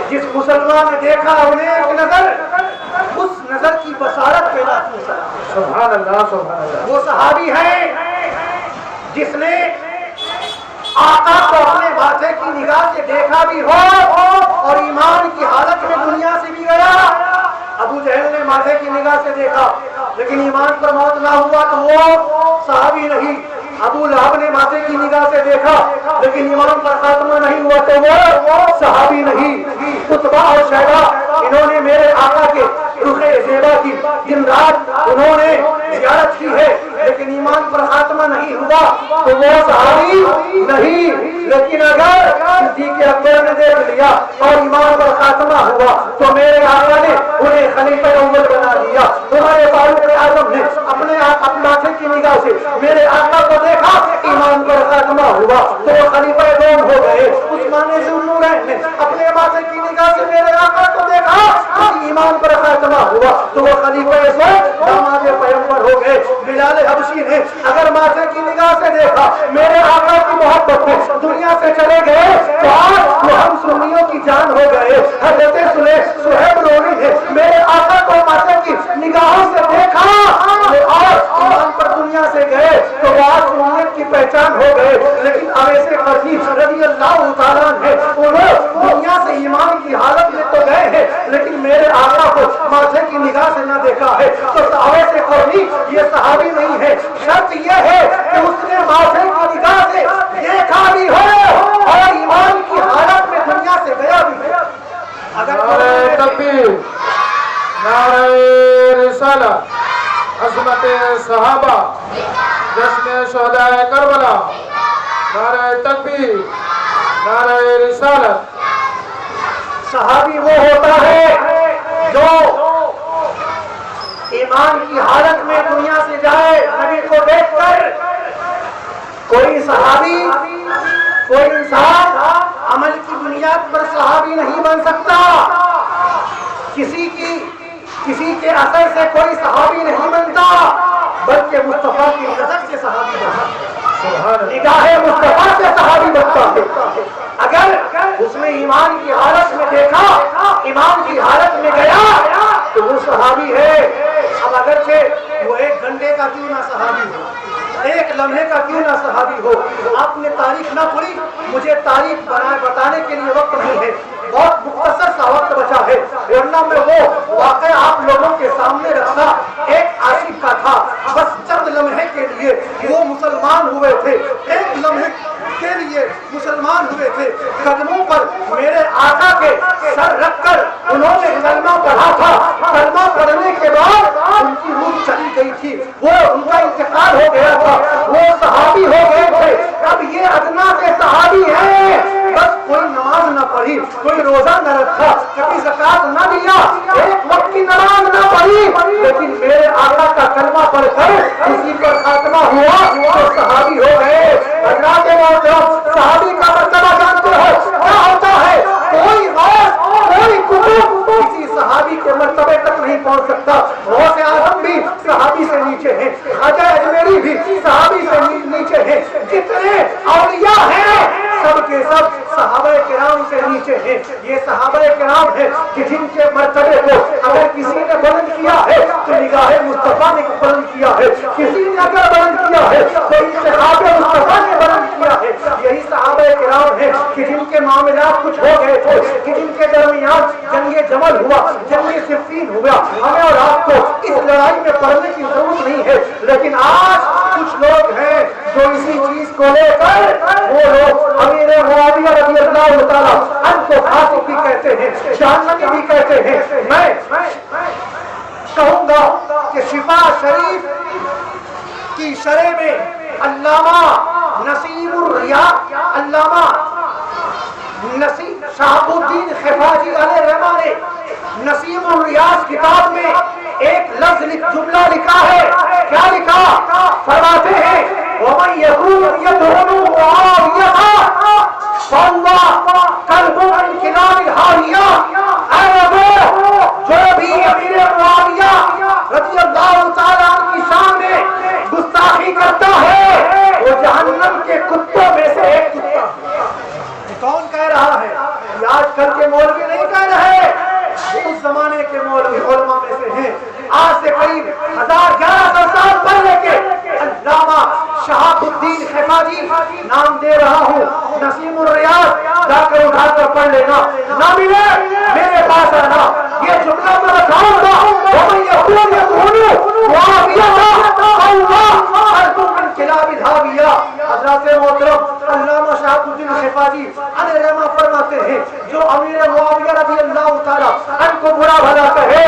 جس مسلمان نے دیکھا انہیں ایک نظر، اس نظر کی بصارت پیدا کی۔ سبحان اللہ سبحان اللہ۔ وہ صحابی ہے جس نے آقا کو اپنے ماتھے کی نگاہ سے دیکھا بھی ہو اور ایمان کی حالت میں دنیا سے بھی گیا۔ ابو جہل نے ماتھے کی نگاہ سے دیکھا لیکن ایمان پر موت نہ ہوا تو وہ صحابی نہیں۔ ابو لہب نے ماتھے کی نگاہ سے دیکھا لیکن ایمان پر خاتمہ نہیں ہوا تو وہ صحابی نہیں۔ عتبہ اور شیبہ انہوں نے میرے آقا کے رخ زیبا کی دن رات انہوں نے زیارت کی ہے لیکن ایمان پر خاتمہ نہیں ہوا تو وہ صحابی نہیں۔ لیکن اگر صدیق اکبر نے دیکھ لیا اور ایمان پر خاتمہ ہوا تو میرے آقا نے انہیں خلیفہ اول بنا دیا۔ تمہارے فاروق اعظم نے اپنے ماتھے کی نگاہ سے میرے آقا کو دیکھا، ایمان پر خاتمہ ہوا تو وہ خلیفہ دوم ہو گئے۔ عثمان ذوالنورین نے اپنے ماتھے کی نگاہ سے میرے آقا کو دیکھا، ایمان پر خاتمہ ہوا تو وہ خلیفہ داماد پیغمبر ہو گئے۔ بلال حبشی نے اگر ماتھے کی نگاہ سے دیکھا میرے آقا کی محبت میں دنیا سے چلے گئے تو آج وہ ہم سنیوں کی جان ہو گئے۔ حضرت صہیب رومی نے میرے آقا کو ماتھے کی نگاہوں سے دیکھا اور ایمان پر دنیا سے گئے تو وہ آج سنیت کی پہچان ہو گئے۔ لیکن اویس قرنی رضی اللہ تعالیٰ عنہ انہوں دنیا سے ایمان کی حالت میں تو گئے ہیں لیکن میرے آقا کو ماتھے کی نگاہ سے نہ دیکھا ہے تو اویس قرنی یہ صحابی نہیں ہے۔ شرط یہ ہے کہ اس نے ماتھے کی نگاہ سے دیکھا بھی ہو اور ایمان کی حالت میں دنیا سے گیا بھی ہے۔ نعرہ تکبیر، نعرہ رسالت، عظمت صحابہ، جشن شہداء کربلا، نعرہ تکبیر، نعرہ رسالت۔ صحابی وہ ہوتا ہے جو ایمان کی حالت میں دنیا سے جائے نبی کو دیکھ کر۔ کوئی صحابی، کوئی انسان عمل کی بنیاد پر صحابی نہیں بن سکتا۔ کسی کے اثر سے کوئی صحابی نہیں بنتا بلکہ مصطفیٰ کی نظر سے صحابی بنتا ہے، نگاہ مصطفیٰ سے صحابی بنتا ہے۔ اگر اس نے ایمان کی حالت میں دیکھا، ایمان کی حالت میں گیا تو وہ صحابی ہے۔ اب اگرچہ وہ ایک گھنٹے کا کیوں نہ صحابی ہو، ایک لمحے کا کیوں نہ صحابی ہو، آپ نے تاریخ نہ پڑھی، مجھے تاریخ بتانے کے لیے وقت نہیں ہے، بہت مختصر سا وقت بچا ہے، ورنہ میں وہ واقعہ آپ لوگوں کے سامنے رکھنا ایک عاشق کا تھا۔ بس چند لمحے کے لیے وہ مسلمان ہوئے تھے، ایک لمحے کے لیے مسلمان ہوئے تھے۔ قدموں پر میرے آقا کے سر رکھ کر انہوں نے کلمہ پڑھا تھا، کلمہ پڑھنے کے بعد ان کی روح چلی گئی تھی، وہ ان کا انتقال ہو گیا تھا، وہ صحابی ہو گئے تھے۔ اب یہ ادنا کے صحابی ہیں، بس کوئی نماز نہ پڑھی، کوئی روزہ نہ رکھا، کبھی زکات نہ دیا، ایک وقت کی نماز نہ پڑھی، لیکن میرے آقا کا کلمہ پڑھ کر کسی پر خاتمہ ہوا تو صحابی نیچے ہیں، خواجہ اجمیری بھی صحابی سے نیچے ہیں، جتنے اولیاء ہیں سب کے سب صحابہ کرام سے نیچے ہیں۔ یہ صحابہ کرام ہیں کہ جن کے مرتبے کو اگر کسی نے بلند کیا ہے تو نگاہ مصطفیٰ نے بلند کیا ہے، کسی نے اگر بلند کیا ہے تو انتخاب مصطفیٰ نے بلند کیا ہے۔ یہی صحابہ کرام ہیں کہ جن کے معاملات کچھ ہو گئے تھے، کہ جن کے درمیان جنگ جمل ہوا، جنگ صفین ہوا۔ ہمیں اور آپ کو اس لڑائی میں پڑھنے کی ضرورت نہیں ہے، لیکن آج کچھ لوگ ہیں جو اسی چیز کو لے کر وہ لوگ امیر معاویہ رضی اللہ تعالیٰ عنہ کو فاسق بھی کہتے ہیں، جہنمی بھی کہتے ہیں۔ میں کہوں گا کہ شفا شریف کی شرح میں علامہ نصیب الریاض، علامہ شہاب الدین خفاجی علیہ رحمہ نے نصیب الریاض کتاب میں ایک لفظ جملہ لکھا ہے۔ کیا لکھا؟ فرماتے ہیں وَمَنْ يَكُونُ يَدْعُونُ مُعَاوِيَةَ فَاللَّهُ قَلْبُ مِنْ كِلَابِ الْحَاوِيَةِ۔ اے لوگو، جو بھی امیر معاویہ رضی اللہ تعالیٰ عنہ کی شان میں گستاخی کرتا ہے وہ جہنم کے کتوں میں سے ایک کتا ہے۔ کون کہہ رہا ہے؟ یہ آج کل کے مولوی نہیں کہہ رہے، اس زمانے کے مولوی علماء میں سے ہیں۔ آج سے قریب 1100 سال پہلے کے علامہ شہاب الدین خفاجی، نام دے رہا ہوں، نصیب الریاض، جا کر اٹھا کر پڑھ لینا، نہ ملے میرے پاس آنا۔ یہ جملہ میں بتاؤں گا وَمَنْ يَكُونُ يَدْعُونُ مُعَاوِيَةَ فَاللَّهُ قَلْبُ مِنْ كِلَابِ الْحَاوِيَةِ۔ حضرات محترم علامہ شہاب الدین خفاجی علیہ رحمہ فرماتے ہیں جو امیر معاویہ رضی اللہ تعالیٰ عنہ کو برا بھلا کہے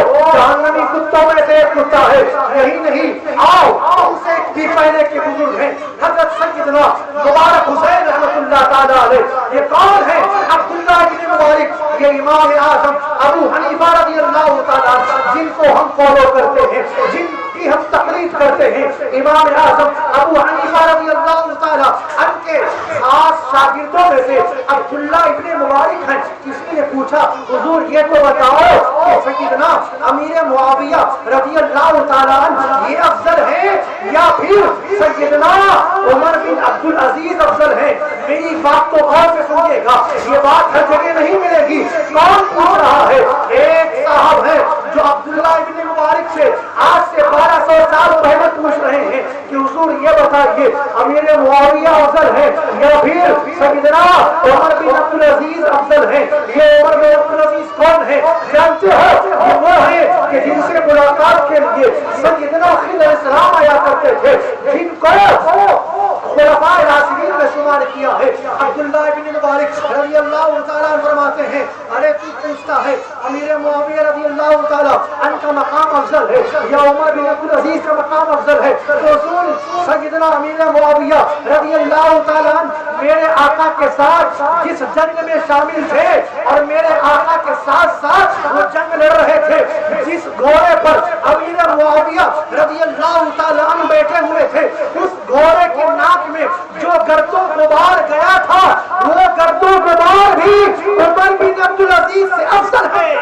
وہ جہنمی کتوں میں سے ایک کتا ہے۔ یہی نہیں، آؤ ان سے بھی پہلے کے بزرگ ہیں، حضرت سیدنا مبارک حسین رحمۃ اللہ تعالیٰ علیہ۔ یہ کون ہے؟ عبداللہ بن مبارک، یہ امام اعظم ابو حنیفہ رضی اللہ تعالیٰ جن کو ہم فالو کرتے ہیں، جن کی ہم تقلید کرتے ہیں۔ امام اعظم ابو حنیفہ رضی اللہ تعالیٰ عنہ کے خاص شاگردوں میں سے عبداللہ ابن مبارک ہیں۔ کسی نے پوچھا حضور یہ تو بتاؤ کہ سیدنا امیر معاویہ رضی اللہ تعالیٰ عنہ یہ افضل ہے یا پھر سیدنا عمر بن عبدالعزیز افضل ہے؟ میری بات کو غور سے سنیے گا، یہ بات ہر جگہ نہیں ملے گی۔ کون پوچھ رہا ہے؟ ایک صاحب ہے جو عبداللہ ابن مبارک سے آج سے 1200 سال پہلے پوچھ رہے ہیں کہ حضور یہ بتائیے امیر معاویہ افضل ہے یا پھر سیدنا عمر بن عبدالعزیز افضل ہے؟ یہ عمر بن عبدالعزیز کون ہے جانتے ہو؟ وہ ہے کہ جن سے ملاقات کے لیے سیدنا خضر علیہ السلام آیا کرتے تھے، جن کو خلفاء راشدین میں شمار کیا ہے۔ عبداللہ ابن مبارک رضی اللہ تعالیٰ عنہ فرماتے ہیں ارے تو پوچھتا ہے امیر معاویہ رضی اللہ تعالیٰ عنہ کا مقام افضل ہے یا عمر بن عبدالعزیز کا مقام افضل ہے؟ رسول سیدنا امیر معاویہ رضی اللہ تعالیٰ عنہ میرے آقا کے ساتھ جس جنگ میں شامل تھے اور میرے آقا کے ساتھ ساتھ وہ جنگ لڑ رہے تھے، جس گھوڑے پر امیر معاویہ رضی اللہ تعالیٰ عنہ بیٹھے ہوئے تھے اس گھوڑے کے ناک میں جو گرد و غبار گیا تھا وہ گرد و غبار بھی عمر بن عبدالعزیز سے افضل ہے۔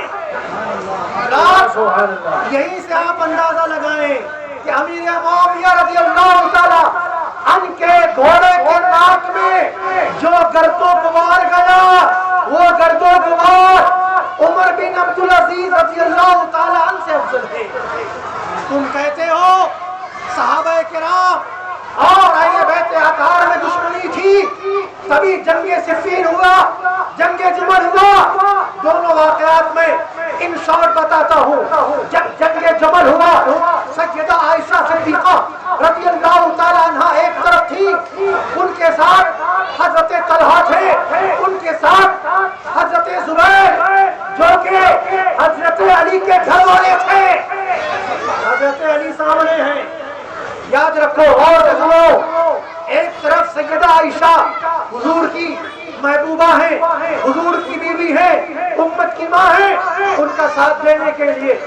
یہیں سے آپ اندازہ لگائیں کہ امیر معاویہ رضی اللہ تعالیٰ عنہ کے گھوڑے کے ناک میں جو گرد و غبار گیا وہ گرد و غبار عمر بن عبدالعزیز رضی اللہ تعالیٰ عنہ سے افضل ہے۔ تم کہتے ہو صحابہ کرام اور اہل بیت اطہار میں دشمنی تھی تبھی جنگ صفین ہوا، جنگ جمل ہوا۔ دونوں واقعات میں ان شارٹ بتاتا ہوں۔ جب جنگ جمل ہوا سیدہ عائشہ صدیقہ رضی اللہ تعالیٰ عنہ ایک طرف تھی، ان کے ساتھ حضرت طلحہ تھے، ان کے ساتھ حضرت زبیر جو کہ حضرت علی کے گھر والے تھے۔ حضرت علی سامنے ہیں، یاد رکھو اور سنو، ایک طرف سیدہ عائشہ حضور کی محبوبہ ہیں، حضور کی بیوی ہے، امت کی ماں ہے، ان کا ساتھ دینے کے لیے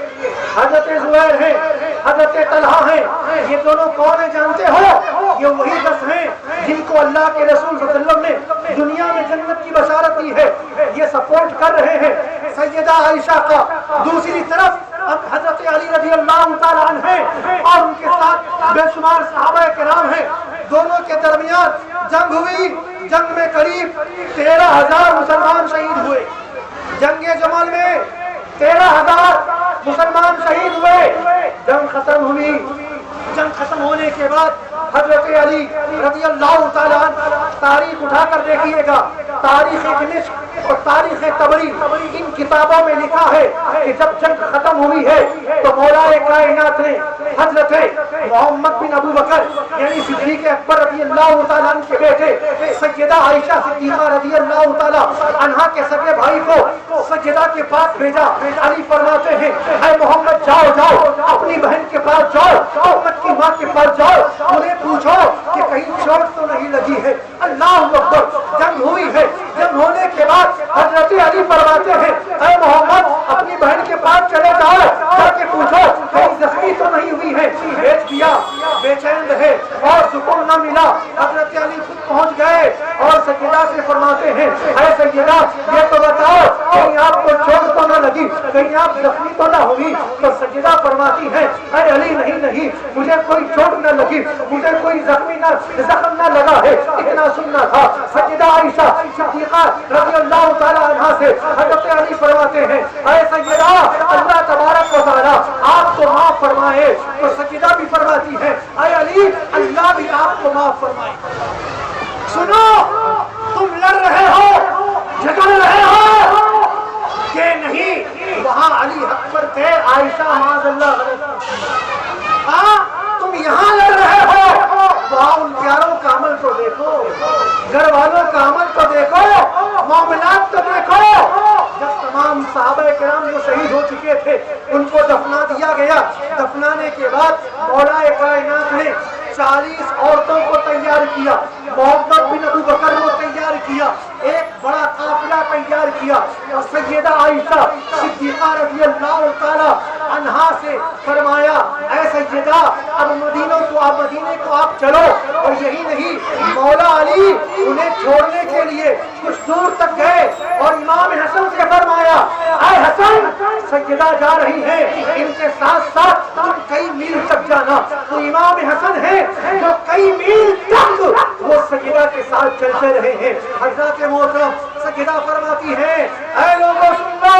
حضرت زبیر ہیں، حضرت طلحہ ہیں۔ یہ دونوں کون ہیں جانتے ہو؟ یہ وہی 10 ہیں جن کو اللہ کے رسول صلی اللہ علیہ وسلم نے دنیا میں جنت کی بشارت دی ہے، یہ سپورٹ کر رہے ہیں سیدہ عائشہ کا۔ دوسری طرف حضرت علی رضی اللہ تعالیٰ عنہ ہیں بے شمار صحابہ کرام ہیں، دونوں کے درمیان جنگ ہوئی، جنگ میں قریب 13,000 مسلمان شہید ہوئے، جنگ جمل میں 13,000 مسلمان شہید ہوئے، جنگ ختم ہوئی، جنگ ختم ہونے کے بعد حضرت علی رضی اللہ تعالیٰ عنہ، تاریخ اٹھا کر دیکھیے گا، تاریخ دمشق اور تاریخ طبری، ان کتابوں میں لکھا ہے کہ جب جنگ ختم ہوئی ہے تو مولا کائنات نے حضرت محمد بن ابو بکر یعنی صدیق اکبر رضی اللہ تعالیٰ عنہ کے بیٹے سیدہ عائشہ صدیقہ رضی اللہ تعالیٰ عنہا کے سگے بھائی کو سیدہ کے پاس بھیجا۔ علی فرماتے ہیں اے محمد جاؤ جاؤ اپنی بہن کے پاس جاؤ، محمد کی ماں کے پاس جاؤ، انہیں پوچھو کہ کہیں چوٹ تو نہیں لگی ہے۔ اللہ اکبر، جنگ ہوئی ہے، جنگ ہونے کے بعد حضرت علی فرماتے ہیں اے محمد اپنی بہن کے پاس چلے جاؤ، جا کے پوچھو کہیں زخمی تو نہیں ہوئی ہے۔ بھیج دیا، بے چین رہے اور سکون نہ ملا، حضرت علی خود پہنچ گئے اور سیدہ سے فرماتے ہیں اے سیدہ یہ تو بتاؤ کہیں آپ کو چوٹ تو نہ لگی، کہیں آپ زخمی تو نہ ہوئی؟ تو سیدہ فرماتی ہے اے علی نہیں نہیں، مجھے کوئی چوٹ نہ لگی، مجھے کوئی زخم نہ لگا ہے، اتنا سننا تھا۔ سیدہ عائشہ صدیقہ رضی اللہ تعالیٰ عنہا سے حضرت علی فرماتے ہیں اے سیدہ اللہ تبارک و تعالیٰ آپ کو معاف فرمائے۔ تو سیدہ بھی فرماتی ہے اے علی اللہ بھی آپ کو معاف فرمائے۔ سنو تم لڑ رہے ہو، جھگڑ رہے ہو کہ نہیں، وہاں علی حق پر تھے، عائشہ معاذ اللہ تم یہاں لڑ رہے ہو، وہاں ان پیاروں کا عمل تو دیکھو، گھر والوں کا عمل تو دیکھو، معاملات تو دیکھو۔ جب تمام صحابہ کرام جو شہید ہو چکے تھے ان کو دفنا دیا گیا، دفنانے کے بعد مولا کائنات نے 40 عورتوں کو تیار کیا، محمد بن ابو بکر کو تیار کیا، ایک بڑا قافلہ تیار کیا اور سیدہ عائشہ صدیقہ رضی اللہ تعالی عنہا سے فرمایا اے سیدہ اب مدینے کو آپ چلو، اور یہی نہیں مولا علی انہیں چھوڑنے کے لیے کچھ دور تک گئے اور امام حسن سے فرمایا اے حسن سیدہ جا رہی ہے، ان کے ساتھ ساتھ تم کئی میل تک جانا۔ تو امام حسن ہے جو کئی میل تک وہ سیدہ کے ساتھ چلتے رہے ہیں۔ حضرت محترم سیدہ فرماتی ہے اے لوگوں سن لو،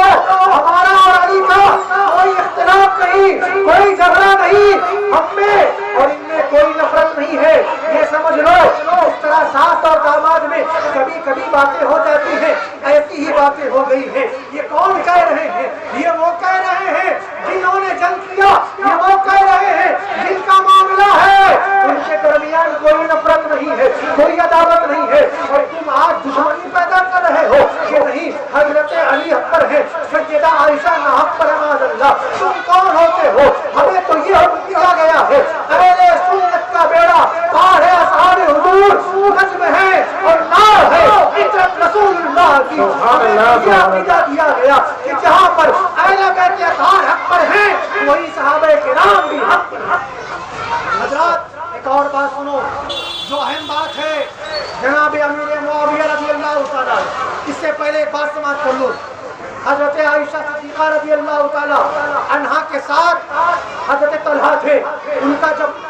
ہمارا اور علی کا کوئی اختلاف نہیں، کوئی جھگڑا نہیں، ہم میں اور ان میں کوئی نفرت نہیں ہے، یہ سمجھ لو اس طرح ساس اور داماد میں کبھی کبھی باتیں ہو جاتی ہیں، ایسی ہی باتیں ہو گئی ہیں۔ یہ کون کہہ رہے ہیں؟ یہ وہ کہہ رہے ہیں جنہوں نے جنگ کیا، یہ وہ کہہ رہے ہیں جن کا معاملہ ہے، ان کے درمیان کوئی نفرت نہیں ہے، کوئی عداوت نہیں ہے، اور تم آج دشمنی پیدا کر رہے ہو کہ نہیں حضرت علی حق پر ہے، سیدہ عائشہ نہ حق پر، معاذ اللہ۔ تم کون ہوتے ہو؟ ہمیں تو یہ حکم دیا گیا ہے اہل سنت کا بیڑا پار ہے، اصحاب حضور نجم ہے اور نار ہے، عطرت رسول اللہ کی۔ ہمیں یہ عقیدہ دیا گیا کہ جہاں پر اہل بیت اطہار حق پر ہیں وہی صحابہ کرام بھی حق پر ہیں۔ حضرات ایک اور بات سنو جو اہم بات ہے، جناب امیر معاویہ رضی اللہ تعالیٰ، اس سے پہلے ایک بات سماعت کر لو۔ حضرت عائشہ صدیقہ رضی اللہ تعالیٰ عنہا کے ساتھ حضرت طلحہ تھے، ان کا جب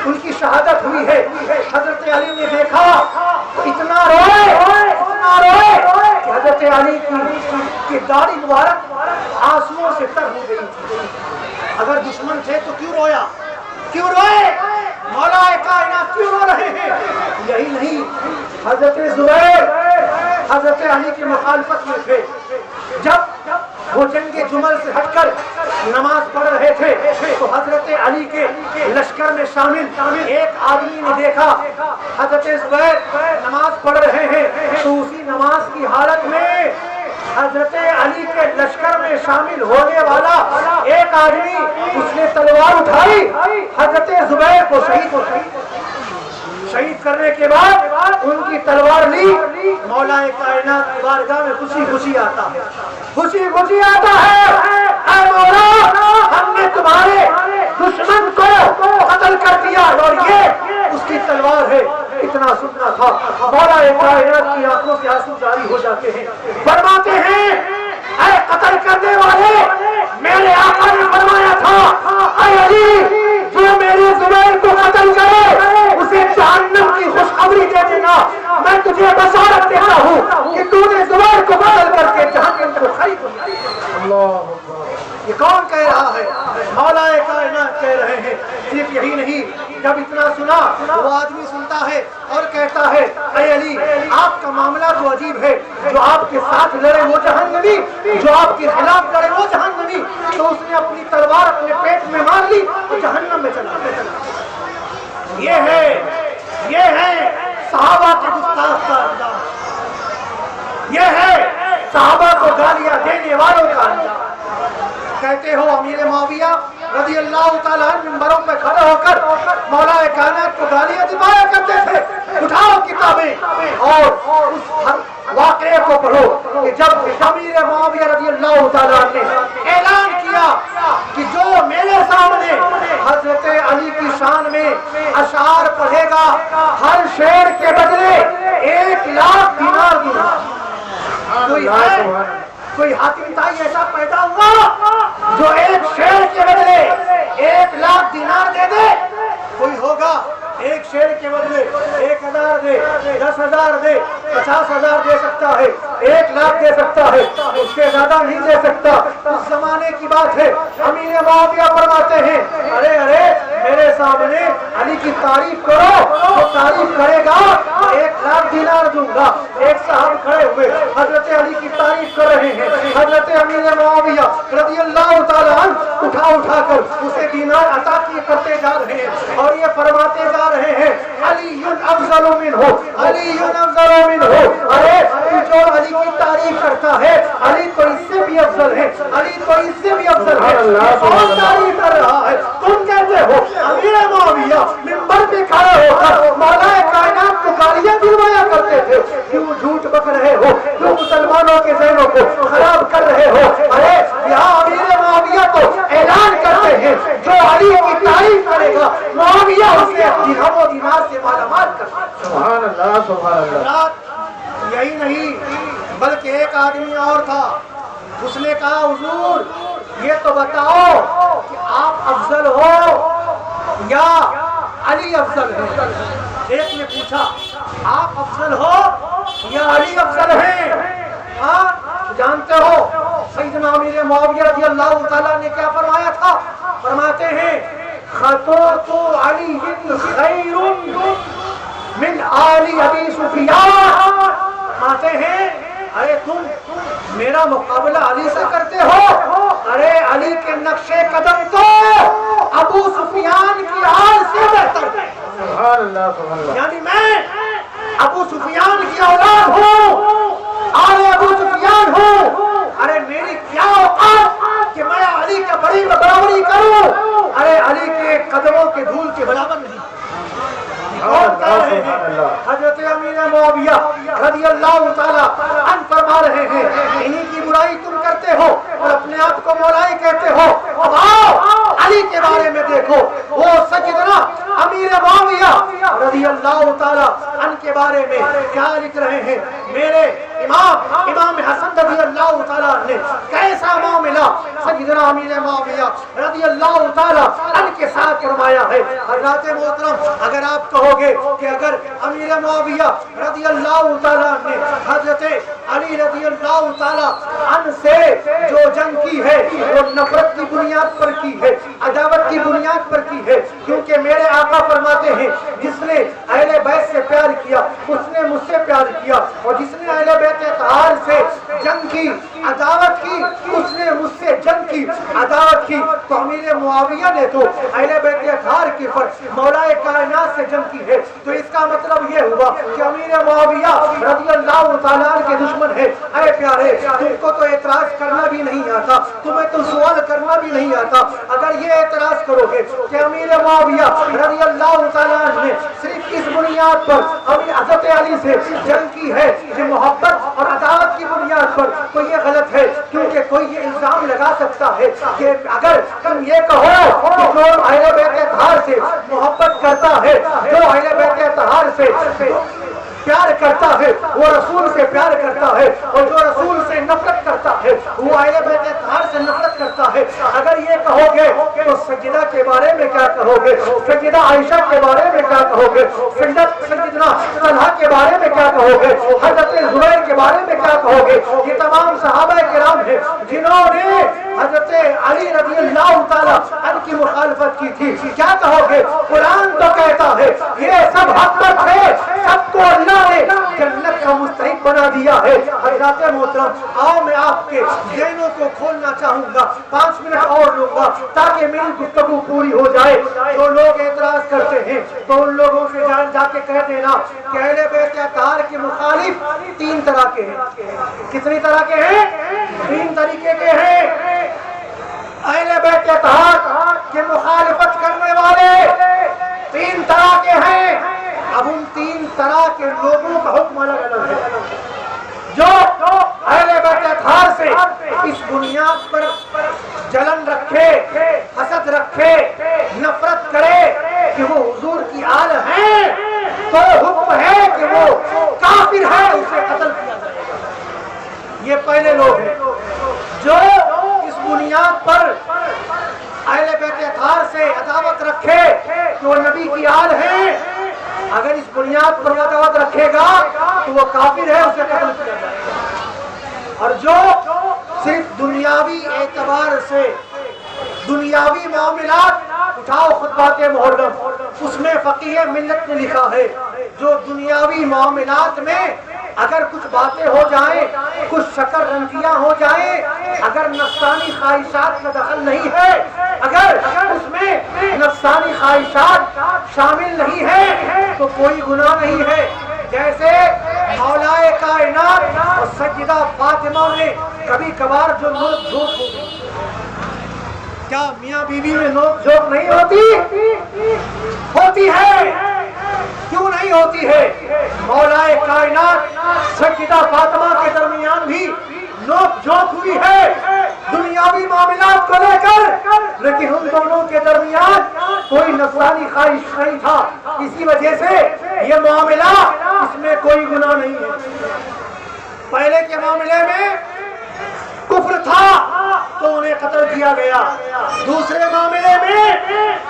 ان کی شہادت ہوئی ہے حضرت علی نے دیکھا تو اتنا روئے کہ حضرت علی کی داڑھی مبارک آنسوؤں سے تر ہو گئی تھی۔ اگر دشمن تھے تو کیوں رویا، کیوں روئے؟ مولا کائنات کیوں رو رہے ہیں؟ یہی نہیں، حضرت زبیر حضرت علی کی مخالفت میں تھے، جب وہ جنگ جمل سے ہٹ کر نماز پڑھ رہے تھے تو حضرت علی کے لشکر میں شامل ایک آدمی نے دیکھا حضرت زبیر نماز پڑھ رہے ہیں، تو اسی نماز کی حالت میں حضرت علی کے لشکر میں شامل ہونے والا ایک آدمی اس نے تلوار اٹھائی، حضرت زبیر کو شہید کرنے کے بعد ان کی تلوار لی، مولا کائنات کی بارگاہ میں خوشی خوشی آتا ہے، خوشی خوشی آتا ہے اے مولا ہم نے تمہارے دشمن کو قتل کر دیا اور یہ اس کی تلوار ہے۔ اتنا سننا تھا، مولا کائنات کی آنکھوں سے آنسو جاری ہو جاتے ہیں، فرماتے ہیں اے قتل کرنے والے، میرے آقا نے فرمایا تھا اے علی جو میرے زبیر کو جب اتنا سنا وہ آدمی سنتا ہے اور کہتا ہے اے علی آپ کا معاملہ تو عجیب ہے، جو آپ کے ساتھ لڑے وہ جہنمی، جو آپ کے خلاف لڑے وہ جہنمی، تو اس نے اپنی تلوار اپنے پیٹ میں مار لی اور جہنم میں چلا گیا۔ یہ ہے صحابہ کے گستاخ کا انداز، یہ ہے صحابہ کو گالیاں دینے والوں کا انداز۔ کہتے ہو امیر معاویہ رضی اللہ تعالیٰ عنہ منبروں پہ کھڑے ہو کر مولا کائنات کو گالیاں دلایا کرتے تھے۔ اٹھاؤ کتابیں اور اس واقعے کو پڑھو کہ جب امیر معاویہ رضی اللہ تعالیٰ عنہ نے اعلان کیا کہ جو میرے سامنے حضرت علی کی شان میں اشعار پڑھے گا ہر شعر کے بدلے 1,00,000 دینار دوں گا۔ کوئی حاتم تائی ایسا پیدا ہوا جو ایک شعر کے بدلے 1,00,000 دینار دے دے؟ کوئی ہوگا؟ ایک شعر کے بدلے 1,000 دے، 10,000 دے، 50,000 دے سکتا ہے، 1,00,000 دے سکتا ہے، اس سے زیادہ نہیں دے سکتا۔ اس زمانے کی بات ہے۔ امیر معاویہ فرماتے ہیں ارے میرے سامنے علی کی تعریف کرو، جو تعریف کرے گا 1,00,000 دینار دوں گا۔ ایک صاحب کھڑے ہوئے حضرت علی کی تعریف کر رہے ہیں، حضرت امیر معاویہ رضی اللہ تعالیٰ عنہ اٹھا کر اسے دینار عطا کیے کرتے جا رہے ہیں اور یہ فرماتے جا رہے ہیں علی افضل منہ، علی افضل منہ۔ ارے جو علی کی تعریف کرتا ہے علی تو اس سے بھی افضل ہے، علی تو اس سے بھی افضل ہے، اور تعریف کر رہا ہے۔ تم کہتے ہو امیر معاویہ منبر پہ کھڑے ہو کر مولا کائنات کو گالیاں دلوایا کرتے تھے، کیوں جھوٹ بک رہے ہو؟ کیوں مسلمانوں کے ذہنوں کو خراب کر رہے ہو؟ ارے یہاں امیر معاویہ تو اعلان کرتے ہیں جو علی کی تعریف کرے گا معاویہ اسے درہم و دینار سے مالا مال کرتا ہے۔ سبحان اللہ سبحان اللہ۔ یہی نہیں بلکہ ایک آدمی اور تھا، اس نے کہا حضور یہ تو بتاؤ کہ آپ افضل ہو یا علی افضل ہے؟ ایک نے پوچھا آپ افضل ہو یا علی افضل ہیں؟ ہاں جانتے ہو سیدنا امیر معاویہ رضی اللہ تعالیٰ نے کیا فرمایا تھا؟ فرماتے ہیں خطوط علی خیر من آل ابی سفیان۔ فرماتے ہیں ارے تم میرا مقابلہ علی سے کرتے ہو؟ ارے علی کے نقش قدم تو ابو سفیان کی آل سے بہتر ہے۔ سبحان اللہ سبحان اللہ۔ یعنی میں ابو سفیان کی اولاد ہوں، آل ابو سفیان ہوں، ارے میری کیا اوقات کہ میں علی کا بڑی برابری کروں؟ ارے علی کے قدموں کے دھول کے برابر نہیں۔ حضرت امیر معاویہ رضی اللہ تعالیٰ عنہ فرما رہے ہیں انہی کی برائی تم کرتے ہو اور اپنے آپ کو مولائی کہتے ہو۔ اب آؤ علی کے بارے میں دیکھو، وہ سیدنا امیر معاویہ رضی اللہ تعالیٰ عنہ کے بارے میں کیا لکھ رہے ہیں۔ میرے امام حسن رضی اللہ تعالیٰ نے کیسا معاملہ سیدنا امیر معاویہ رضی اللہ تعالیٰ عنہ کے ساتھ فرمایا ہے۔ حضرات محترم اگر آپ کہو گے کہ اگر امیر معاویہ رضی اللہ تعالیٰ نے حضرت علی رضی اللہ تعالیٰ عنہ سے جو جنگ کی ہے وہ نفرت کی بنیاد پر کی ہے، عداوت کی بنیاد پر کی ہے، کیونکہ میرے آقا فرماتے ہیں جس نے اہل بیت سے پیار کیا اس نے مجھ سے پیار کیا، اور جس نے اہل بیت اطہار سے جنگ کی عداوت کی اس نے مجھ سے جنگ کی عداوت کی۔ تو امیر معاویہ نے تو اہل بیت اطہار کی فرض مولا کائنات سے جنگ کی ہے، تو اس کا مطلب یہ ہوا کہ امیر معاویہ رضی اللہ تعالیٰ کے دشمن ہے۔ اے پیارے تم کو تو اعتراض کرنا بھی نہیں آتا، تمہیں تو سوال کرنا بھی نہیں آتا۔ اگر یہ اعتراض کرو گے کہ امیر معاویہ رضی اللہ تعالیٰ نے صرف اس بنیاد پر حضرت علی سے جنگ کی ہے کہ محبت اور عداوت کی بنیاد پر، تو یہ غلط ہے، کیونکہ کوئی یہ الزام لگا سکتا ہے کہ اگر تم یہ کہو کہ جو اہل بیت اطہار سے محبت کرتا ہے، جو اہل بیت اطہار سے پیار کرتا ہے وہ رسول سے پیار کرتا ہے، اور جو رسول سے نفرت کرتا ہے وہ اہل بیت اطہار سے نفرت کرتا ہے۔ اگر یہ کہو گے تو سیدہ کے بارے میں کیا کہو گے؟ سیدہ عائشہ کے بارے میں کیا کہو گے؟ سیدنا طلحہ کے بارے میں کیا کہو گے؟ حضرت زبیر کے بارے میں کیا کہو گے؟ یہ تمام صحابہ کرام ہیں جنہوں نے حضرت علی رضی اللہ تعالیٰ عنہ کی مخالفت کی تھی، کیا کہو گے؟ قرآن تو کہتا ہے یہ سب حق پر تھے، سب کو اللہ نے جنت کا مستحق بنا دیا ہے۔ حضرات محترم، آؤ میں آپ کے ذہنوں کو کھولنا چاہوں گا، 5 منٹ اور لوں گا تاکہ میری گفتگو پوری ہو جائے۔ جو لوگ اعتراض کرتے ہیں تو ان لوگوں سے جا کے کہہ دینا کہ اہل بیت اطہار کے مخالف 3 طرح کے ہیں۔ کتنی طرح کے ہیں؟ 3 طریقے کے ہیں۔ اہل بیت اطہار کے مخالفت کرنے والے 3 طرح کے ہیں۔ اب ان 3 طرح کے لوگوں کا حکم الگ الگ ہے۔ جو اہل بیت اطہار سے اس بنیاد پر جلن رکھے، حسد رکھے، نفرت کرے کہ وہ حضور کی آل ہیں، تو حکم ہے کہ وہ کافر ہے، اسے قتل کیا جائے۔ یہ پہلے لوگ ہیں جو اس بنیاد پر اہل بیت اطہار سے عداوت رکھے کہ وہ نبی کی آل ہیں، اگر اس بنیاد پر عداوت رکھے گا تو وہ کافر ہے، اسے قتل کیا جائے گا۔ اور جو صرف دنیاوی اعتبار سے دنیاوی معاملات، اٹھاؤ خطبات محرم، اس میں فقیہ ملت نے لکھا ہے جو دنیاوی معاملات میں اگر کچھ باتیں ہو جائیں، کچھ شکر رنجیاں ہو جائیں، اگر نفسانی خواہشات کا دخل نہیں ہے، اگر اس میں نفسانی خواہشات شامل نہیں ہے تو کوئی گناہ نہیں ہے۔ جیسے مولا کائنات اور سیدہ فاطمہ میں کبھی کبھار جو نوک جھوک ہو گئی، کیا میاں بیوی میں نوک جھوک نہیں ہوتی؟ ہوتی ہے۔ کیوں نہیں ہوتی ہے؟ مولا کائنات سیدہ فاطمہ کے درمیان بھی نوک جھوک ہوئی ہے دنیاوی معاملات کو لے کر، لیکن ان دونوں کے درمیان کوئی نفسانی خواہش نہیں تھا، اسی وجہ سے یہ معاملہ، اس میں کوئی گناہ نہیں ہے۔ پہلے کے معاملے میں کفر تھا تو انہیں قتل کیا گیا، دوسرے معاملے میں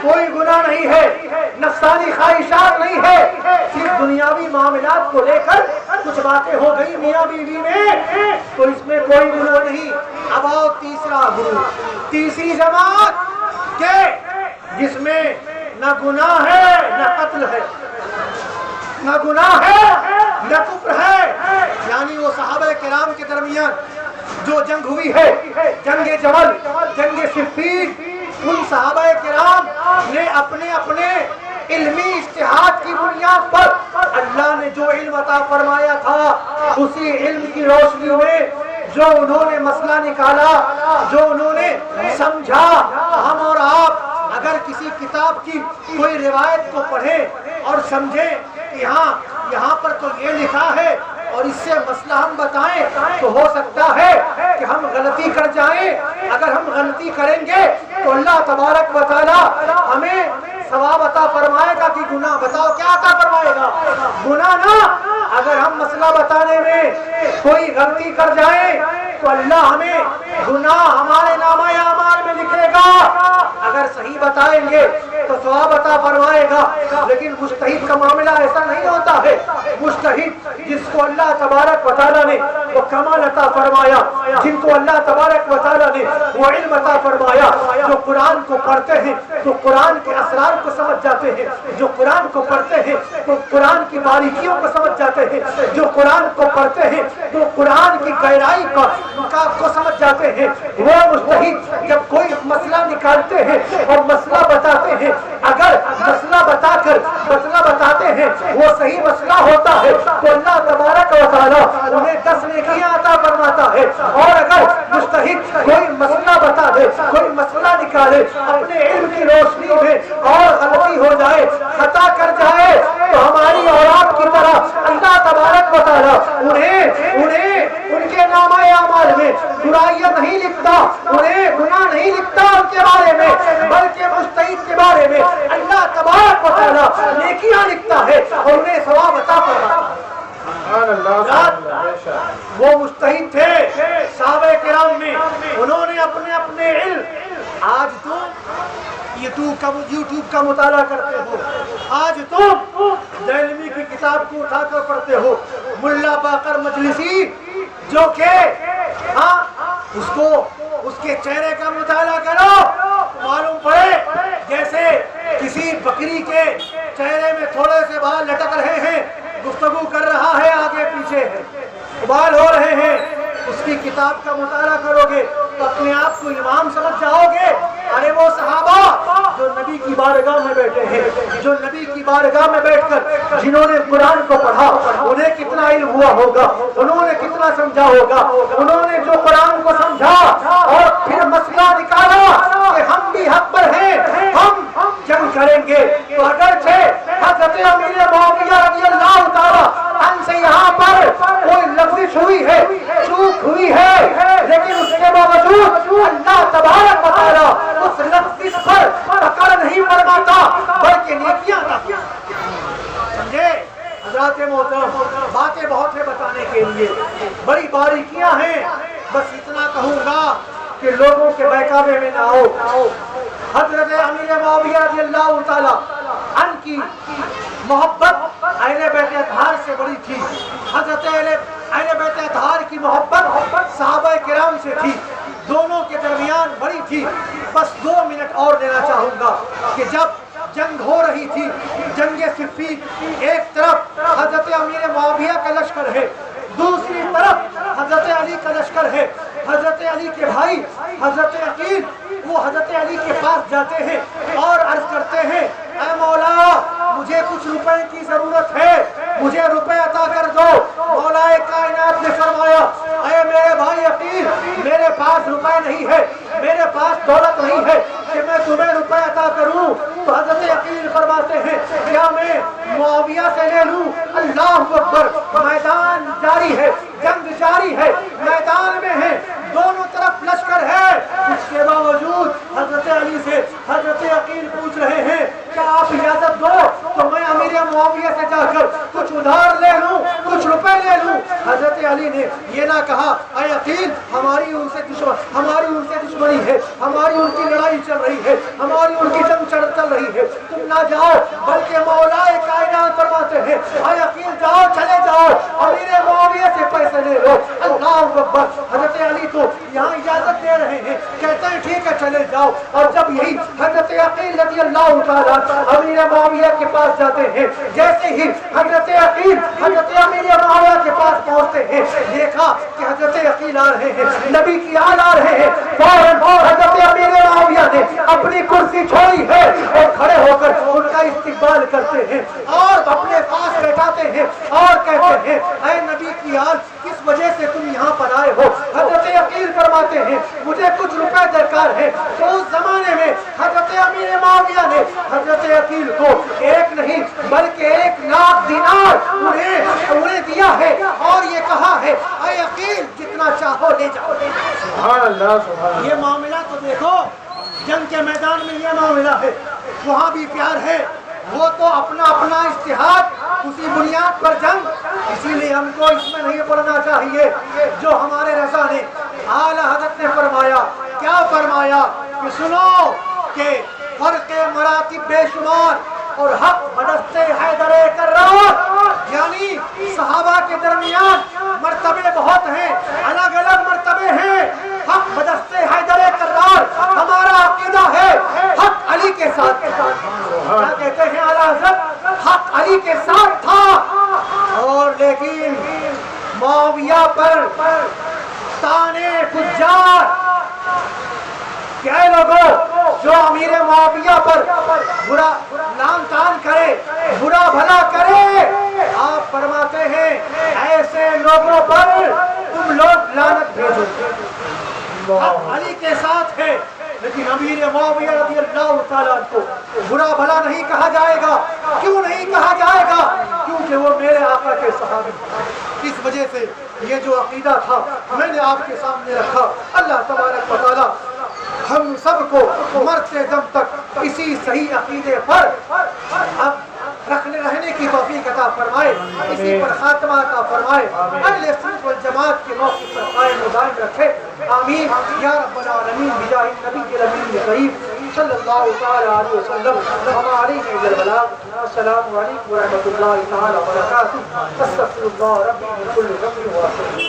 کوئی گناہ نہیں ہے، نفسانی خواہشات نہیں ہے، صرف دنیاوی معاملات کو لے کر کچھ باتیں ہو گئی میاں بیوی میں، تو اس میں کوئی گناہ نہیں۔ اب آؤ تیسرا گروپ، تیسری جماعت کہ جس میں نہ گناہ ہے نہ قتل ہے، نہ گناہ ہے نہ کفر ہے، یعنی وہ صحابہ کرام کے درمیان جو جنگ ہوئی ہے، جنگ جمل، جنگ صفین، ان صحابہ کرام نے اپنے اپنے علمی اجتہاد کی بنیاد پر اللہ نے جو علم عطا فرمایا تھا، اسی علم کی روشنی میں جو انہوں نے مسئلہ نکالا، جو انہوں نے سمجھا، ہم اور آپ اگر کسی کتاب کی کوئی روایت کو پڑھیں اور سمجھیں کہ یہاں پر تو یہ لکھا ہے اور اس سے مسئلہ ہم بتائیں، تو ہو سکتا ہے کہ ہم غلطی کر جائیں۔ اگر ہم غلطی کریں گے تو اللہ تبارک و تعالی ہمیں ثواب عطا فرمائے گا کہ گناہ؟ بتاؤ کیا عطا فرمائے گا؟ گناہ نہ۔ اگر ہم مسئلہ بتانے میں کوئی غلطی کر جائیں تو اللہ ہمیں گناہ ہمارے نامہ اعمال میں لکھے گا، اگر صحیح بتائیں گے تو ثواب عطا فرمائے گا۔ لیکن مجتہد کا معاملہ ایسا نہیں ہوتا ہے۔ مجتہد جس کو اللہ تبارک و تعالیٰ نے وہ کمال عطا فرمایا، جن کو اللہ تبارک و تعالیٰ نے وہ علم عطا فرمایا، جو قرآن کو پڑھتے ہیں تو قرآن کے اسرار کو سمجھ جاتے ہیں، جو قرآن کو پڑھتے ہیں تو قرآن کی باریکیوں کو سمجھ جاتے ہیں، جو قرآن کو پڑھتے ہیں تو قرآن کی گہرائی کو سمجھ جاتے ہیں، وہ مجتہد جب کوئی مسئلہ نکالتے ہیں اور مسئلہ بتاتے ہیں، اگر مسئلہ بتاتے ہیں وہ صحیح مسئلہ ہوتا ہے تو اللہ تبارک و تعالیٰ انہیں 10 نیکیاں عطا فرماتا ہے۔ اور اگر مجتہد کوئی مسئلہ بتا دے، کوئی مسئلہ نکالے اپنے علم کی روشنی میں اور غلطی ہو جائے، خطا کر جائے، تو ہماری اور آپ کی طرح اللہ تبارک و تعالیٰ انہیں ان کے نامہ اعمال میں برائیاں نہیں لکھتا، انہیں گناہ نہیں لکھتا ان کے بارے میں، بلکہ مجتہد کے بارے میں اللہ تبارک و تعالیٰ نیکیاں لکھتا ہے اور انہیں ثواب عطا فرماتا ہے۔ وہ مجتہد تھے صحابہ کرام میں، انہوں نے اپنے اپنے علم، آج تم یوٹیوب کا مطالعہ کرتے ہو، آج تم دہلوی کی کتاب کو اٹھا کر پڑھتے ہو، ملا باقر مجلسی جو کہ اس کے چہرے کا مطالعہ کرو، معلوم پڑے جیسے کسی بکری کے چہرے میں تھوڑے سے بال لٹک رہے ہیں، گفتگو کر رہا ہے، آگے پیچھے ہے، بال ہو رہے ہیں۔ اس کی کتاب کا مطالعہ کرو گے تو اپنے آپ کو امام سمجھ جاؤ گے۔ ارے وہ صحابہ جو نبی کی بارگاہ میں بیٹھے ہیں، جو نبی کی بارگاہ میں بیٹھ کر جنہوں نے قرآن کو پڑھا، انہیں کتنا علم ہوا ہوگا، انہوں نے کتنا سمجھا ہوگا۔ انہوں نے جو قرآن کو سمجھا اور پھر مسئلہ نکالا کہ ہم بھی حق پر ہیں، ہم جنگ کریں گے، تو اگرچہ حضرت امیر معاویہ رضی اللہ تعالیٰ عنہ سے یہاں پر کوئی لفظ ہوئی ہے، چوک ہوئی ہے، لیکن اس کے باوجود اللہ تبارک و تعالیٰ اس لفظ پر پکڑ نہیں فرماتا بلکہ نیکیاں عطا فرماتا۔ سمجھے حضرات محترم، باتیں بہت ہیں بتانے کے لیے، بڑی باریکیاں ہیں، بس اتنا کہوں گا کہ لوگوں کے بہکاوے میں نہ آؤ۔ حضرت امیر معاویہ رضی اللہ تعالیٰ عنہ کی محبت اہل بیت اطہار سے بڑی تھی، حضرت اہل بیت اطہار کی محبت صحابہ کرام سے تھی، دونوں کے درمیان بڑی تھی۔ بس 2 منٹ اور دینا چاہوں گا کہ جب جنگ ہو رہی تھی، جنگ صفین، ایک طرف حضرت امیر معاویہ کا لشکر ہے، دوسری طرف حضرت علی کا لشکر ہے۔ حضرت علی کے بھائی حضرت عقیل وہ حضرت علی کے پاس جاتے ہیں اور عرض کرتے ہیں، اے مولا مجھے کچھ روپے کی ضرورت ہے، مجھے روپے عطا کر دو۔ مولا کائنات نے فرمایا، اے میرے بھائی عقیل، میرے پاس روپے نہیں ہے، میرے پاس دولت نہیں ہے کہ میں تمہیں روپے عطا کروں۔ تو حضرت عقیل فرماتے ہیں، کیا میں معاویہ سے لے لوں؟ اللہ اکبر، میدان جاری ہے، جنگ جاری ہے، میدان میں ہے، دونوں طرف لشکر ہے، اس کے باوجود حضرت علی سے حضرت عقیل پوچھ رہے ہیں، کیا آپ اجازت دو تو میں امیر معاویہ سے جا کر کچھ ادھار لے لوں، کچھ روپے لے لوں؟ حضرت علی نے یہ نہ کہا، اے عقیل ہماری ان سے دشمنی ہے، ہماری ان کی لڑائی چل رہی ہے، ہماری ان کی جنگ چل رہی ہے، تم نہ جاؤ، بلکہ مولا کائنات فرماتے ہیں، اے عقیل جاؤ، چلے جاؤ، امیر معاویہ سے پیسے لے لو۔ اللہ اکبر، حضرت علی تو یہاں اجازت دے رہے ہیں، کہتے ہیں ٹھیک ہے چلے جاؤ۔ اور جب یہی حضرت عقیل رضی اللہ تعالیٰ امیر معاویہ کے پاس جاتے ہیں، جیسے ہی حضرت عقیل حضرت امیر معاویہ کے پاس پہنچتے ہیں، دیکھا کہ حضرت عقیل آ رہے ہیں، نبی کی آل آ رہے ہیں، فوراً حضرت امیر معاویہ نے اپنی کرسی چھوڑی ہے اور کھڑے ہو کر ان کا استقبال کرتے ہیں اور اپنے پاس بیٹھاتے ہیں اور کہتے ہیں، اے نبی کی آل، کس وجہ سے تم یہاں پر آئے ہو؟ حضرت عقیل فرماتے ہیں، مجھے کچھ روپے درکار ہے۔ تو اس زمانے میں حضرت امیر معاویہ نے حضرت عقیل کو 1 نہیں بلکہ 1 لاکھ دینار انہیں دیا ہے اور یہ کہا ہے، اے عقیل جتنا چاہو لے جاؤ۔ سبحان اللہ، سبحان اللہ۔ یہ معاملہ تو دیکھو، جنگ کے میدان میں یہ معاملہ ہے، وہاں بھی پیار ہے، وہ تو اپنا اجتہاد، اسی بنیاد پر جنگ۔ اسی لیے ہم کو اس میں نہیں پڑھنا چاہیے جو ہمارے رضا نے اعلیٰ حضرت نے فرمایا۔ کیا فرمایا کہ سنو کہ فرق مراتب بے شمار اور حق بدستے حیدر کرار، یعنی صحابہ کے درمیان مرتبے بہت ہیں، الگ الگ مرتبے ہیں۔ حق بدستے حیدر کرار ہمارا عقیدہ ہے، حق علی کے ساتھ تھا۔ کیا کہتے ہیں اعلیٰ حضرت؟ حق علی کے ساتھ تھا، اور لیکن معاویہ پر تانے فجار، کیا لوگوں جو امیر معاویہ پر برا لان تان کرے، برا بھلا کرے، آپ فرماتے ہیں ایسے لوگوں پر تم لوگ لعنت بھیجو۔ حق علی کے ساتھ ہے، لیکن امیر معاویہ رضی اللہ تعالیٰ کو برا بھلا نہیں کہا جائے گا۔ کیوں نہیں کہا جائے گا؟ کیونکہ وہ میرے آقا کے صحابی۔ اس وجہ سے یہ جو عقیدہ تھا میں نے آپ کے سامنے رکھا۔ اللہ تبارک و تعالیٰ ہم سب کو مرتے دم تک اسی صحیح عقیدے پر رہنے کی توفیق عطا فرمائے، اسی پر خاتمہ عطا فرمائے، اہل سنت والجماعت کے موقف پر قائم و دائم رکھے۔ آمین یا رب العالمین، بجاہ النبی الامین الکریم صلی اللہ تعالی علیہ وسلم۔ ہماری البلاغ۔ السلام علیکم ورحمۃ اللہ تعالی وبرکاتہ۔ استغفر اللہ ربی من کل ذنب واتوب الیہ۔